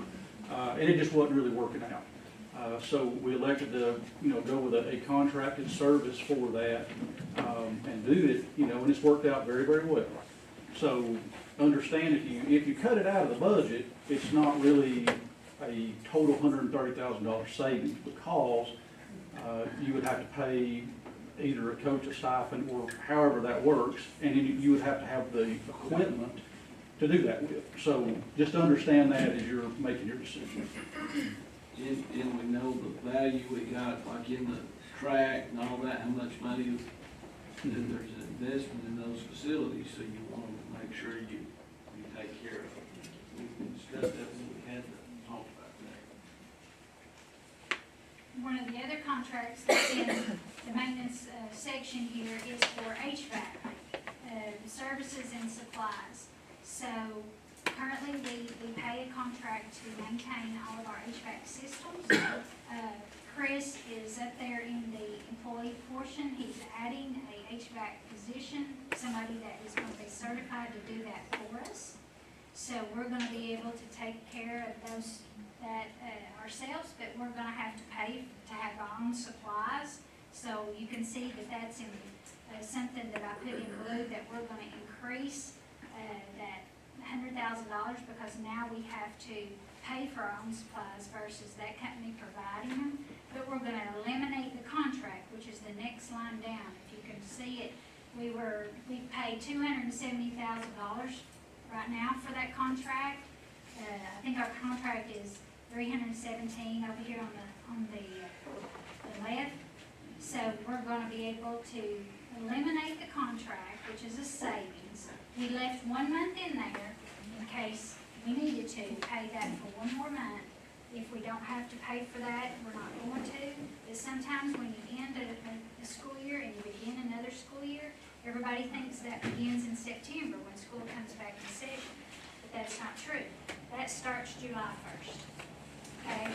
And it just wasn't really working out. So we elected to, go with a contracted service for that and do it, and it's worked out very, very well. So understand if you cut it out of the budget, it's not really a total $130,000 savings because you would have to pay either a coach a stipend or however that works, and then you would have to have the equipment to do that with. So just understand that as you're making your decision. And we know the value we got, like in track and all that, how much money there's an investment in those facilities, so you wanna make sure you take care of it. We can discuss that when we had to talk about that. One of the other contracts that's in the maintenance section here is for HVAC, services and supplies. So currently, we pay a contract to maintain all of our HVAC systems. Chris is up there in the employee portion. He's adding a HVAC position, somebody that is going to be certified to do that for us. So we're going to be able to take care of those ourselves, but we're going to have to pay to have our own supplies. So you can see that that's in something that I put in blue, that we're going to increase that $100,000, because now we have to pay for our own supplies versus that company providing them. But we're going to eliminate the contract, which is the next line down. If you can see it, we paid $270,000 right now for that contract. I think our contract is $317 over here on the left. So we're going to be able to eliminate the contract, which is a savings. We left 1 month in there in case we needed to pay that for 1 more month. If we don't have to pay for that, we're not going to. But sometimes when you end a school year and you begin another school year, everybody thinks that begins in September when school comes back in session. But that's not true. That starts July 1st. Okay?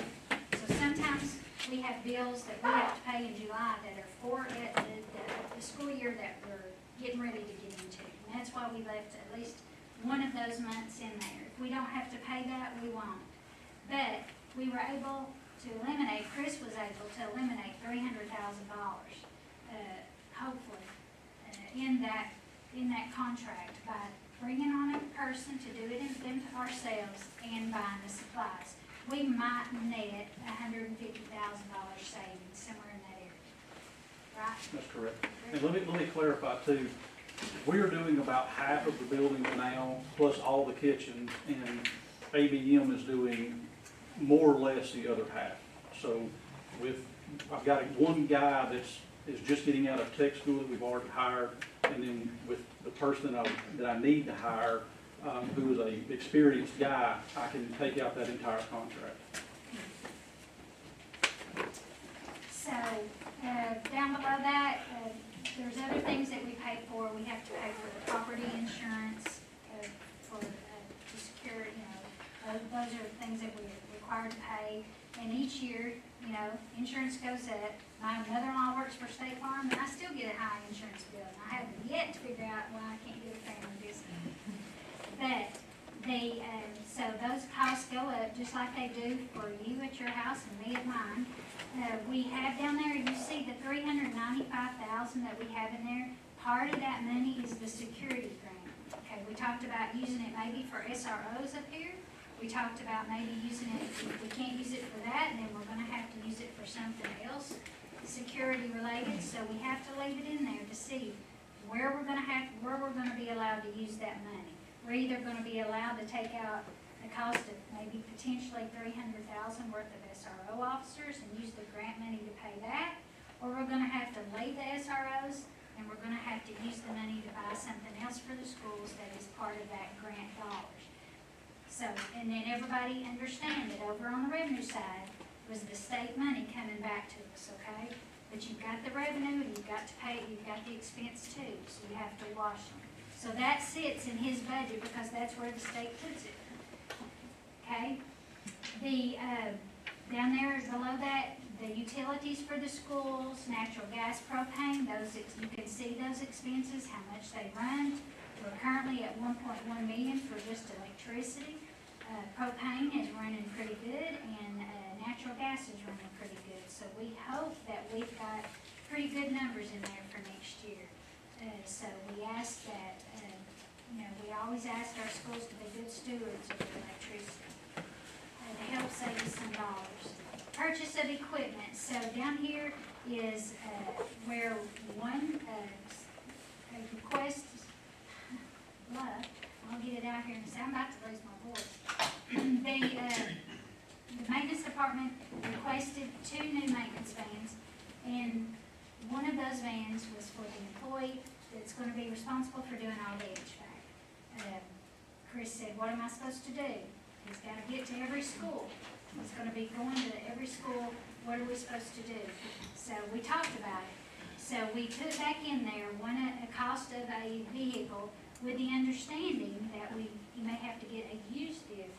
So sometimes we have bills that we have to pay in July that are for the school year that we're getting ready to get into. And that's why we left at least one of those months in there. If we don't have to pay that, we won't. But we were able to eliminate, Chris was able to eliminate $300,000, hopefully, in that contract by bringing on a person to do it in ourselves and buying the supplies. We might net $150,000 savings somewhere in that area, right? That's correct. And let me clarify too, we are doing about half of the building now, plus all the kitchens, and ABM is doing more or less the other half. So I've got one guy is just getting out of tech school that we've already hired, and then with the person that I need to hire, who is an experienced guy, I can take out that entire contract. So, down below that, there's other things that we pay for. We have to pay for the property insurance, for to secure, those are things that we're required to pay. And each year, insurance goes up. My mother-in-law works for State Farm, and I still get a high insurance bill. And I haven't yet to figure out why I can't get a family discount. But so those costs go up just like they do for you at your house and me at mine. We have down there, you see the $395,000 that we have in there. Part of that money is the security grant. Okay, we talked about using it maybe for SROs up here. We talked about maybe using it, if we can't use it for that, then we're gonna have to use it for something else, security related. So we have to leave it in there to see where we're gonna be allowed to use that money. We're either gonna be allowed to take out the cost of maybe potentially $300,000 worth of SRO officers and use the grant money to pay that, or we're gonna have to leave the SROs and we're gonna have to use the money to buy something else for the schools that is part of that grant dollars. So, and then everybody understand that over on the revenue side was the state money coming back to us, okay? But you've got the revenue and you've got to pay, you've got the expense too, so you have to wash them. So that sits in his budget because that's where the state puts it. Okay? Down there below that, the utilities for the schools, natural gas, propane, you can see those expenses, how much they run. We're currently at $1.1 million for just electricity. Propane is running pretty good, and natural gas is running pretty good. So we hope that we've got pretty good numbers in there for next year. So we ask that, we always ask our schools to be good stewards of their electricity to help save us some dollars. Purchase of equipment. So down here is where one request, I'll get it out here in a second. I'm about to lose my voice. The maintenance department requested 2 new maintenance vans, and then one of those vans was for the employee that's gonna be responsible for doing all the HVAC. Chris said, what am I supposed to do? He's gotta get to every school. He's gonna be going to every school. What are we supposed to do? So we talked about it. So we put back in there a cost of a vehicle with the understanding that you may have to get a used vehicle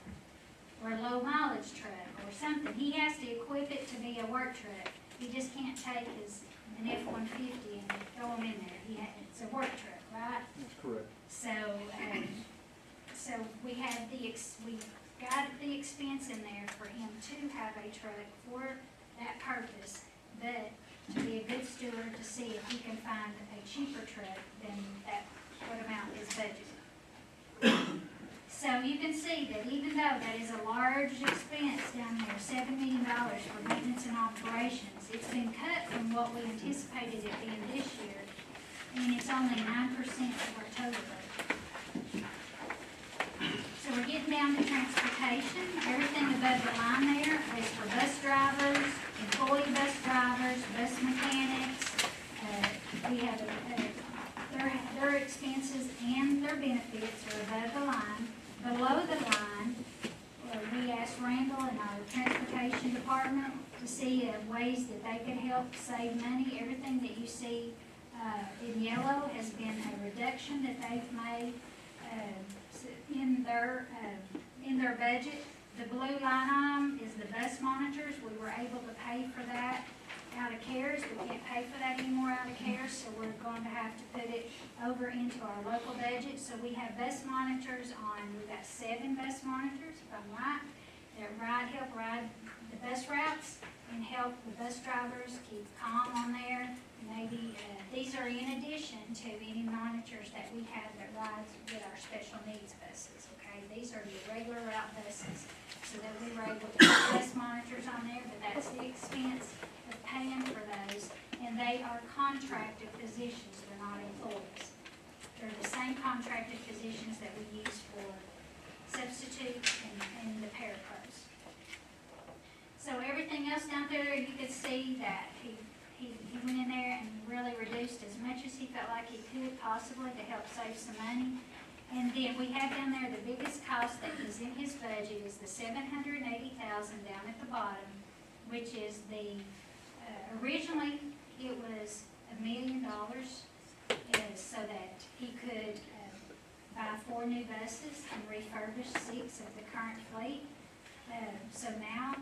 or a low mileage truck or something. He has to equip it to be a work truck. He just can't take an F-150 and throw them in there. It's a work truck, right? That's correct. So, so we got the expense in there for him to have a truck for that purpose, but to be a good steward to see if he can find a cheaper truck than what amount is budgeted. So you can see that even though that is a large expense down here, $7 million for maintenance and operations, it's been cut from what we anticipated it being this year, and it's only 9% of our total budget. So we're getting down to transportation. Everything above the line there is for bus drivers, employee bus drivers, bus mechanics. We have their expenses and their benefits are above the line. Below the line, we asked Randall and our transportation department to see ways that they could help save money. Everything that you see in yellow has been a reduction that they've made in their budget. The blue line item is the bus monitors. We were able to pay for that out of CARES. We can't pay for that anymore out of CARES, so we're going to have to put it over into our local budget. So we have bus monitors we've got 7 bus monitors, if I'm right, that help ride the bus routes and help the bus drivers keep calm on there. Maybe these are in addition to any monitors that we have that rides with our special needs buses, okay? These are the regular route buses, so that we were able to put bus monitors on there, but that's the expense of paying for those, and they are contracted positions, they're not employees. They're the same contracted positions that we use for substitutes and the parapros. So everything else down there, you could see that he went in there and really reduced as much as he felt like he could possibly to help save some money. And then we have down there the biggest cost that is in his budget is the $780,000 down at the bottom, which is originally it was $1 million, so that he could buy 4 new buses and refurbish 6 of the current fleet. So now,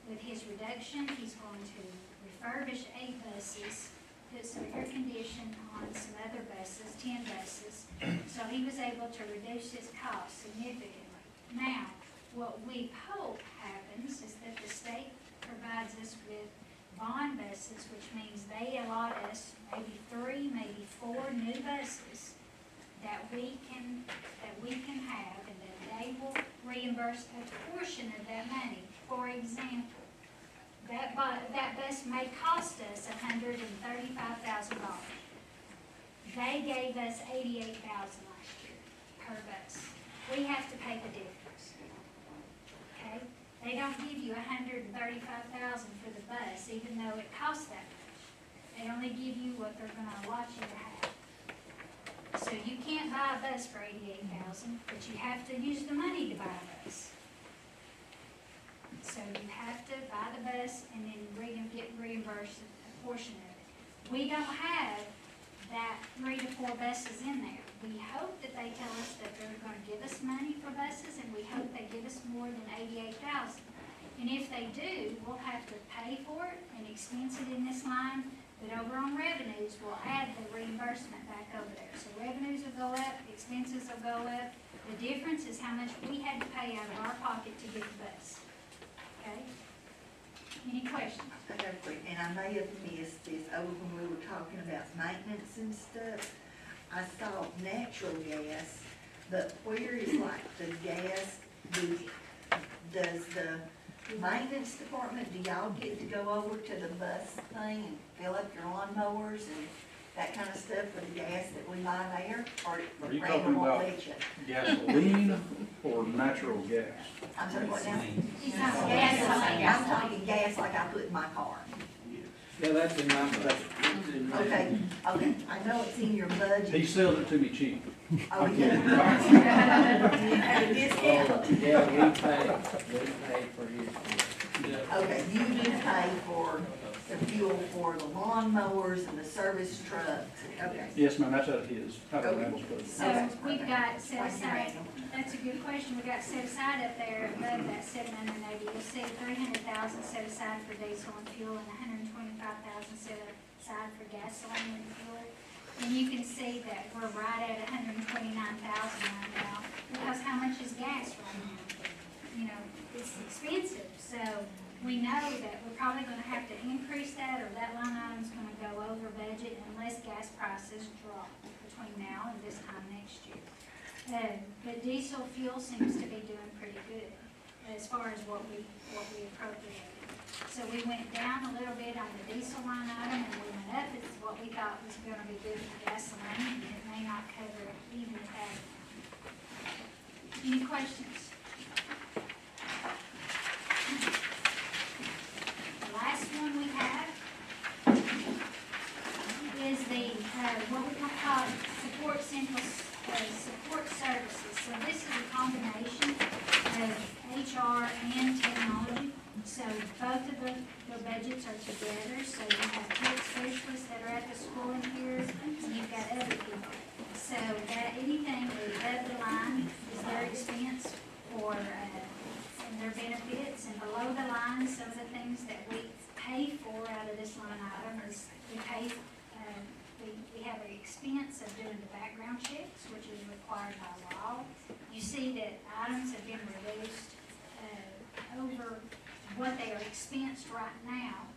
with his reduction, he's going to refurbish 8 buses, put some air condition on some other buses, 10 buses. So he was able to reduce his cost significantly. Now, what we hope happens is that the state provides us with bond buses, which means they allot us maybe 3, maybe 4 new buses that we can have, and then they will reimburse a portion of that money. For example, that bus may cost us $135,000. They gave us $88,000 last year per bus. We have to pay the difference. Okay? They don't give you $135,000 for the bus, even though it costs that much. They only give you what they're going to allot you to have. So you can't buy a bus for $88,000, but you have to use the money to buy a bus. So you have to buy the bus and then get reimbursed a portion of it. We don't have that 3 to 4 buses in there. We hope that they tell us that they're going to give us money for buses, and we hope they give us more than $88,000. And if they do, we'll have to pay for it and expense it in this line. But over on revenues, we'll add the reimbursement back over there. So revenues will go up, expenses will go up. The difference is how much we had to pay out of our pocket to get the bus. Okay? Any questions? I got a quick, and I may have missed this over when we were talking about maintenance and stuff. I saw natural gas, but where is like the gas, does the maintenance department, do y'all get to go over to the bus thing and fill up your lawnmowers and that kind of stuff for the gas that we buy there? Or Are you Randall talking won't about let you? gasoline or natural gas? I'm sorry, what now? He's not Gas, gas. I'm talking gas like I put in my car. Yeah, that's in my budget. It's in my- Okay, okay, I know it's in your budget. He sells it to me cheap. Oh, yeah. At a discount. Yeah, we pay for his. Yeah. Okay, you do pay for the fuel for the lawnmowers and the service trucks, okay. Yes, ma'am, that's out of his, out of Okay. Randall's budget. So we've got set aside, that's a good question, we got set aside up there above that 780, you'll see 300,000 set aside for diesel and fuel and 125,000 set aside for gasoline and fuel. And you can see that we're right at 129,000 right now, because how much is gas right now? You know, it's expensive, so we know that we're probably gonna have to increase that, or that line item's gonna go over budget unless gas prices drop between now and this time next year. But diesel fuel seems to be doing pretty good as far as what we appropriated. So we went down a little bit on the diesel line item, and we went up as what we thought was gonna be good for gasoline, and it may not cover it even at that. Any questions? The last one we have is the, what we call support support services. So this is a combination of HR and technology. So both of the budgets are together. So you have tech specialists that are at the school in here, and you've got other people. So that anything above the line is their expense for, and their benefits, and below the line, some of the things that we pay for out of this line item is we pay, we have an expense of doing the background checks, which is required by law. You see that items have been reduced over what they are expensed right now.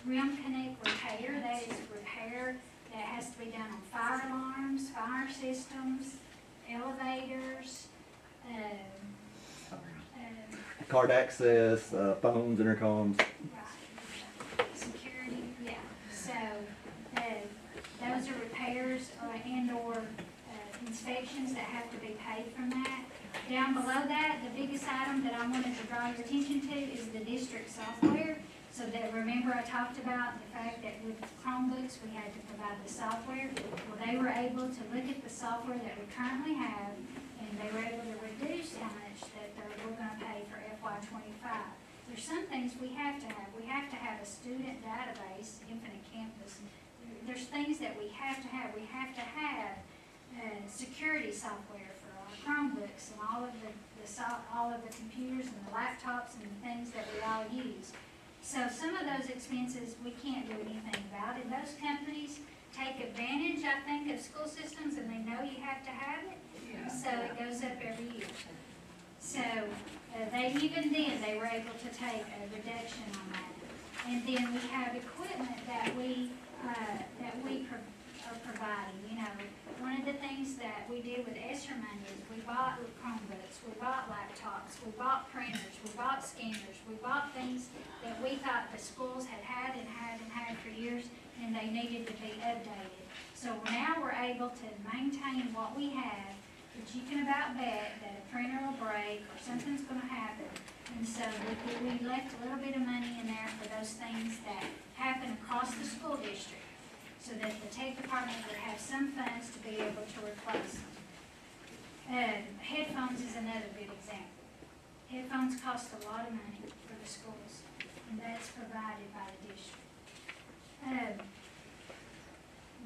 Rim Connect repair, that is repair that has to be done on fire alarms, fire systems, elevators, Card access, phones, intercoms. right, security, yeah. So, those are repairs and/or inspections that have to be paid from that. Down below that, the biggest item that I wanted to draw your attention to is the district software. So that, remember I talked about the fact that with Chromebooks, we had to provide the software. Well, they were able to look at the software that we currently have, and they were able to reduce how much that we're gonna pay for FY '25. There's some things we have to have. We have to have a student database, Infinite Campus. There's things that we have to have. We have to have security software for our Chromebooks and all of the computers and the laptops and the things that we all use. So some of those expenses we can't do anything about, and those companies take advantage, I think, of school systems, and they know you have to have it, so it goes up every year. So even then, they were able to take a reduction on that. And then we have equipment that we are providing. You know, one of the things that we did with ESSER money is we bought Chromebooks, we bought laptops, we bought printers, we bought scanners, we bought things that we thought the schools had for years, and they needed to be updated. So now we're able to maintain what we have, but you can about bet that a printer will break or something's gonna happen. And so we left a little bit of money in there for those things that happen across the school district, so that the tech department would have some funds to be able to replace them. Headphones is another good example. Headphones cost a lot of money for the schools, and that's provided by the district.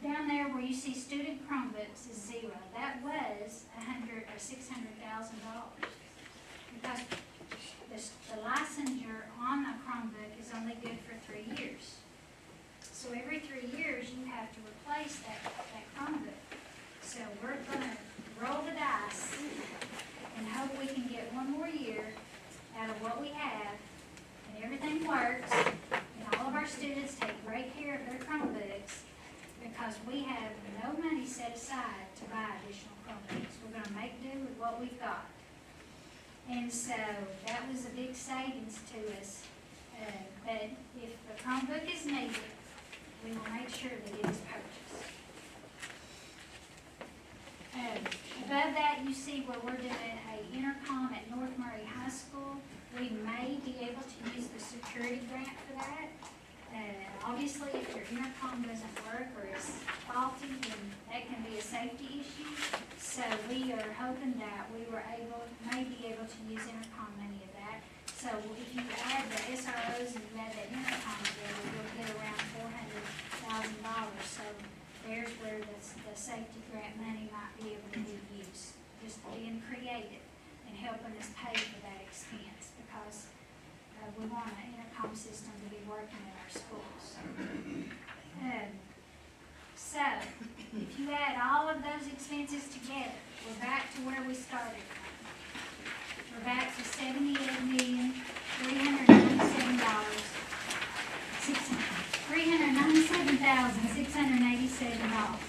Down there where you see student Chromebooks is zero. That was $600,000, because the licensure on a Chromebook is only good for 3 years. So every 3 years, you have to replace that Chromebook. So we're gonna roll the dice and hope we can get one more year out of what we have, and everything works, and all of our students take great care of their Chromebooks, because we have no money set aside to buy additional Chromebooks. We're gonna make do with what we've got. And so that was a big savings to us. But if the Chromebook is needed, we will make sure that it is purchased. Above that, you see where we're doing a intercom at North Murray High School. We may be able to use the security grant for that. All obviously, if your intercom doesn't work or is faulty, then that can be a safety issue. So we are hoping that we may be able to use intercom money of that. So if you add the SROs and you add that intercom together, you'll get around $400,000. So there's where the safety grant money might be able to be used, just being creative and helping us pay for that expense, because we want an intercom system to be working at our schools. So, if you add all of those expenses together, we're back to where we started from. We're back to $397,687.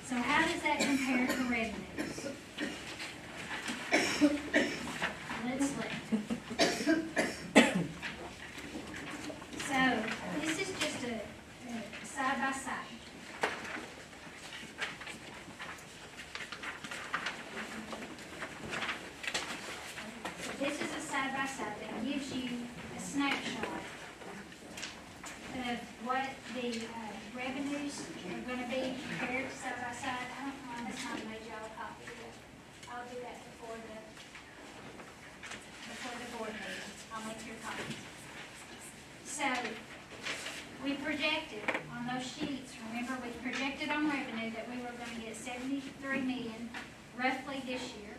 So how does that compare to revenues? Let's look. So, this is just a side by side. So this is a side by side that gives you a snapshot of what the revenues are going to be compared side by side. I don't know, that's not made y'all a copy of it. I'll do that before the board meeting. I'll make your copies. So, we projected on those sheets, remember, we projected on revenue that we were going to get 73 million roughly this year.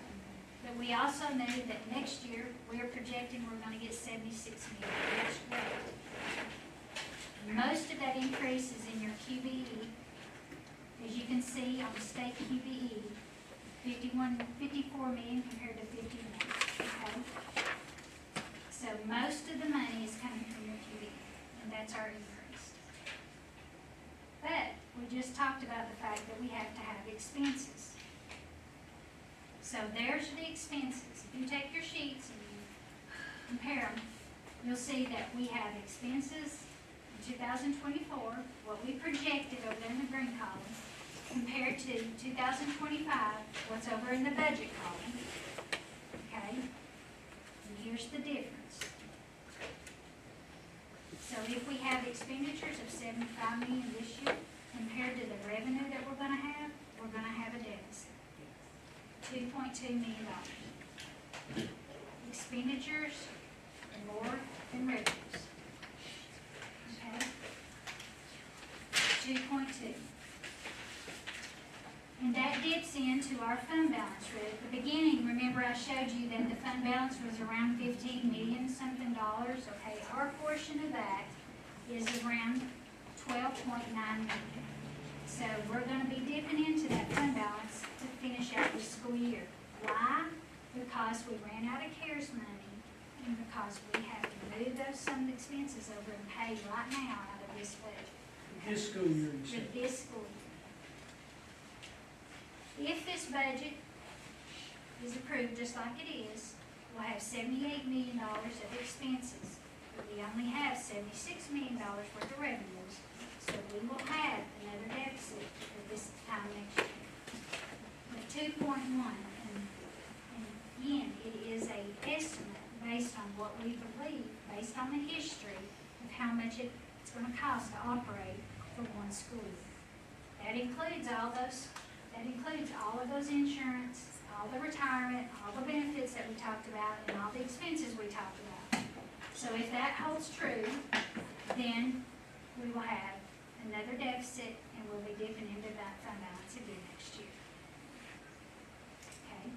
But we also knew that next year, we are projecting we're going to get 76 million. That's great. Most of that increase is in your QBE. As you can see on the state QBE, 54 million compared to 51, okay? So most of the money is coming from your QBE, and that's our increase. But we just talked about the fact that we have to have expenses. So there's the expenses. If you take your sheets and you compare them, you'll see that we have expenses in 2024, what we projected over in the green column, compared to 2025, what's over in the budget column. Okay? And here's the difference. So if we have expenditures of 75 million this year, compared to the revenue that we're going to have a deficit. $2.2 million. Expenditures are more than revenues. Okay? 2.2. And that dips into our fund balance. At the beginning, remember I showed you that the fund balance was around 15 million something dollars. Okay, our portion of that is around 12.9 million. So we're going to be dipping into that fund balance to finish out the school year. Why? Because we ran out of CARES money, and because we have to move some expenses over and pay right now out of this budget. This school year, you For said. this school year. If this budget is approved just like it is, we'll have $78 million of expenses, but we only have $76 million worth of revenues, so we will have another deficit at this time next year. But 2.1, and again, it is an estimate based on what we believe, based on the history of how much it's going to cost to operate for one school year. That includes all of those insurance, all the retirement, all the benefits that we talked about, and all the expenses we talked about. So if that holds true, then we will have another deficit, and we'll be dipping into that fund balance again next year. Okay?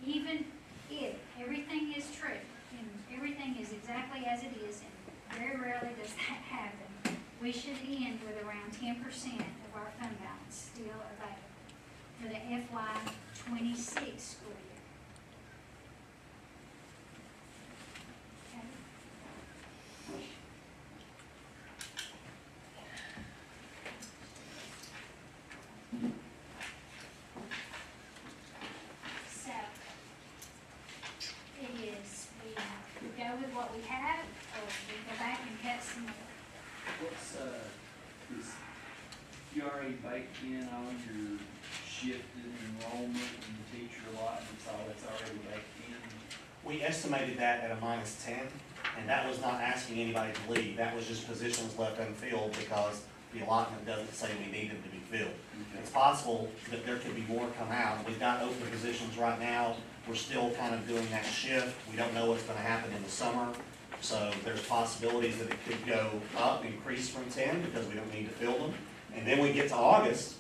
Even if everything is true, and everything is exactly as it is, and very rarely does that happen, we should end with around 10% of our fund balance still available for the FY26 school year. Okay? So, it is, we go with what we have, or we go back and cut some more. What's, is you already baked in on your shifted enrollment and the teacher allotments, all that's already baked in? We estimated that at a -10, And that was not asking anybody to leave, that was just positions left unfilled because the allotment doesn't say we need them to be filled. It's possible that there could be more come out. We've got open positions right now. We're still kind of doing that shift. We don't know what's gonna happen in the summer. So there's possibilities that it could go up, increase from 10 because we don't need to fill them. And then we get to August,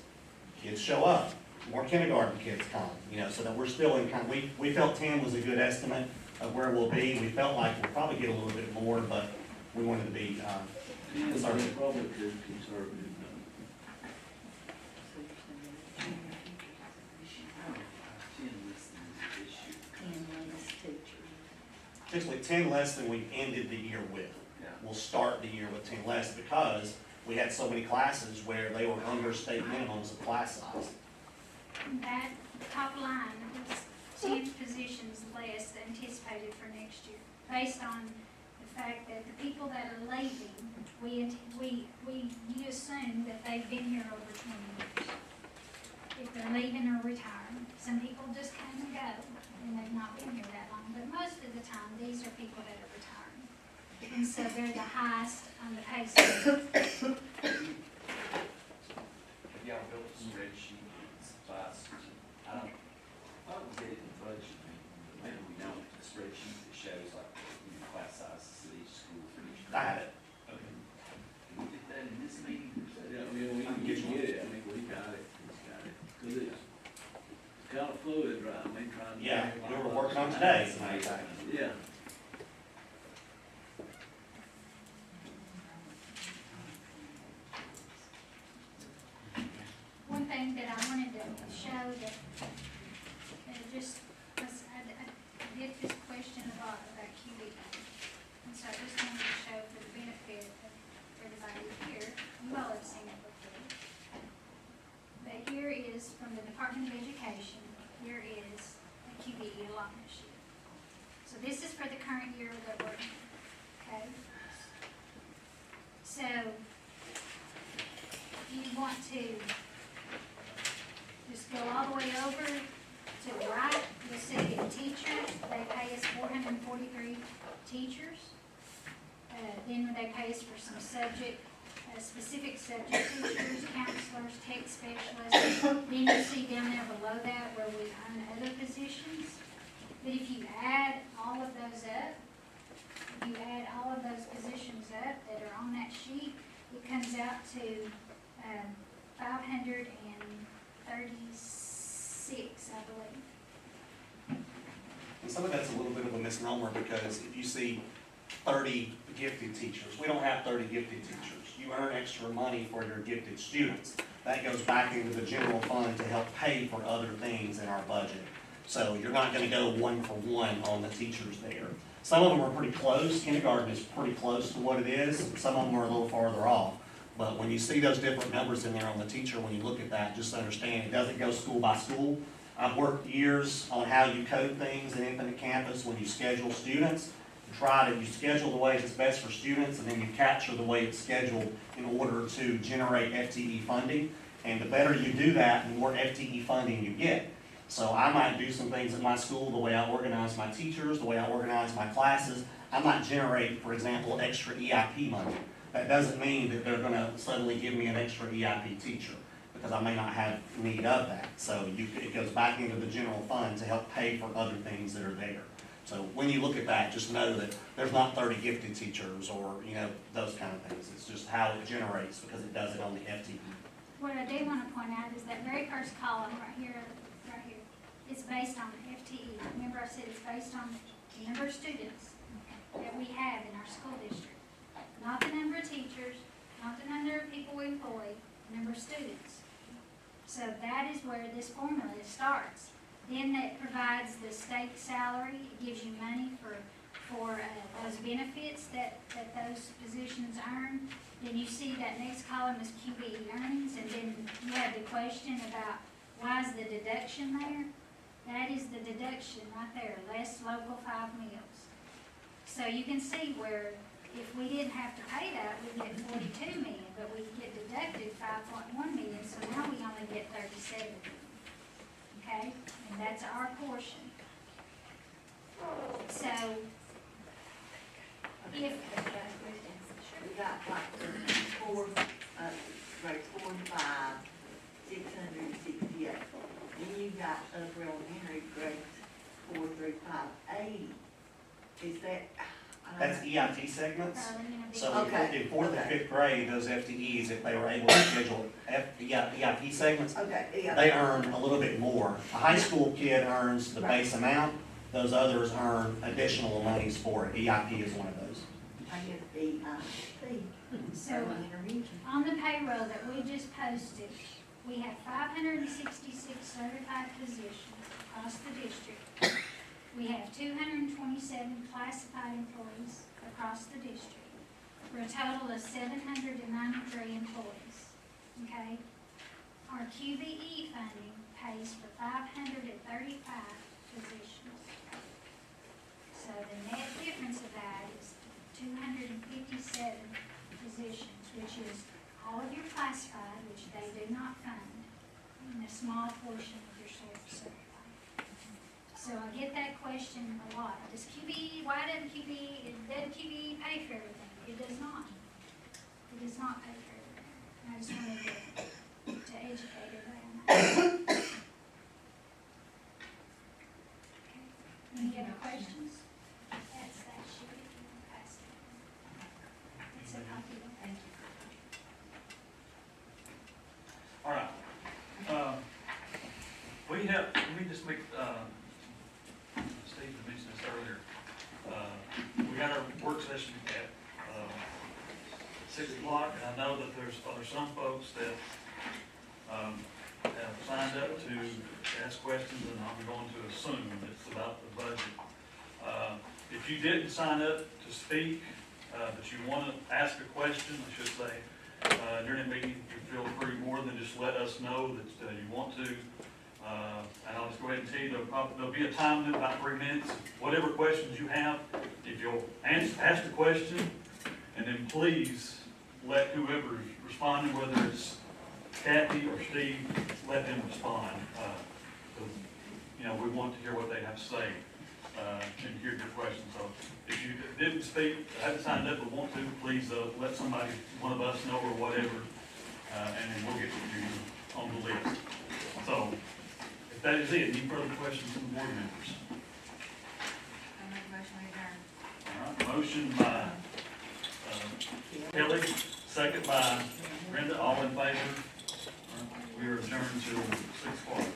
kids show up, more kindergarten kids come, so that we're still in kind of, we felt 10 was a good estimate of where we'll be. We felt like we'll probably get a little bit more, but we wanted to be, conservative. Probably good conservative. Typically 10 less than we ended the year with. We'll start the year with 10 less because we had so many classes where they were under state minimums of class size. That top line was 10 positions less anticipated for next year, based on the fact that the people that are leaving, you assume that they've been here over 20 years. If they're leaving or retiring, some people just come and go, and they've not been here that long, but most of the time, these are people that are retiring. And so they're the highest on the pay scale. Y'all built a spreadsheet, supplies, I don't, thought we did it in the budget, maybe we don't, the spreadsheet that shows like, class sizes of each school for each. I have it. Okay. Can we get that in this meeting? Yeah, we can get it, we got it, cause it's kind of fluid, right, trying to. Yeah, we were working on today, as a matter of fact. Yeah. One thing that I wanted to show that just, was I did this question about QE. And so I just wanted to show for the benefit of everybody here, you all have seen it before. But here is from the Department of Education, here is a QE allotment sheet. So this is for the current year that we're in, okay? So, if you want to just go all the way over to the right, you'll see teachers, they pay us 443 teachers. Then they pay us for some specific subject teachers, counselors, tech specialists. Then you see down there below that where we earn other positions. But if you add all of those up, positions up that are on that sheet, it comes out to 536, I believe. And some of that's a little bit of a misnomer because if you see 30 gifted teachers, we don't have 30 gifted teachers. You earn extra money for your gifted students. That goes back into the general fund to help pay for other things in our budget. So you're not going to go 1 for 1 on the teachers there. Some of them are pretty close. Kindergarten is pretty close to what it is. Some of them are a little farther off. But when you see those different numbers in there on the teacher, when you look at that, just understand it doesn't go school by school. I've worked years on how you code things in Infinite Campus when you schedule students. You schedule the way that's best for students, and then you capture the way it's scheduled in order to generate FTE funding. And the better you do that, the more FTE funding you get. So I might do some things at my school, the way I organize my teachers, the way I organize my classes. I might generate, for example, extra EIP money. That doesn't mean that they're going to suddenly give me an extra EIP teacher, because I may not have need of that. So it goes back into the general fund to help pay for other things that are there. So when you look at that, just know that there's not 30 gifted teachers or, those kind of things. It's just how it generates because it does it on the FTE. What I do want to point out is that very first column right here, it's based on the FTE. Remember I said it's based on the number of students that we have in our school district. Not the number of teachers, not the number of people we employ, the number of students. So that is where this formula starts. Then that provides the state salary. It gives you money for those benefits that those positions earn. Then you see that next column is QBE earnings, and then you have the question about why is the deduction there? That is the deduction right there, less local 5 meals. So you can see where if we didn't have to pay that, we'd get 42 million, but we get deducted 5.1 million, so now we only get 37 million. Okay, and that's our portion. So If, We got like the four, grades 4 and 5, 668. Then you got upper elementary grades 4 through 5, 80. Is that? I don't That's know. EIT segments. So Okay. in fourth and fifth grade, those FTEs, if they were able to schedule EIP segments, Okay, yeah. they earn a little bit more. A high school kid earns the base amount, those others earn additional monies for it. EIP is one of those. I get EIP, so early intervention. on the payroll that we just posted, we have 566 certified positions across the district. We have 227 classified employees across the district, for a total of 793 employees, okay? Our QBE funding pays for 535 positions. So the net difference of that is 257 positions, which is all of your classified, which they do not fund, and a small portion of your certified. So I get that question a lot. Does QBE, why doesn't QBE pay for everything? It does not. It does not pay for everything. I just wanted to educate everybody on that. Okay. Any other questions? That's that sheet, if you want to pass it. It's a copy of it. Thank you. All right. We have, let me just make, Steve had mentioned this earlier. We got our work session at 6 o'clock, and I know that there's some folks that have signed up to ask questions, and I'm going to assume it's about the budget. If you didn't sign up to speak, but you want to ask a question, I should say, during the meeting, you feel free more than just let us know that you want to. And I'll just go ahead and tell you, there'll be a time limit, about 3 minutes. Whatever questions you have, if you'll ask the question, and then please let whoever is responding, whether it's Kathy or Steve, let them respond. Because, you know, we want to hear what they have to say and hear your questions. So if you didn't speak, haven't signed up, but want to, please let somebody, one of us know or whatever, and then we'll get you on the list. So if that is it, any further questions from the board members? I make a motion to adjourn. All right, motion by Kelly, second by Brenda, all in favor. We are adjourned till 6 o'clock.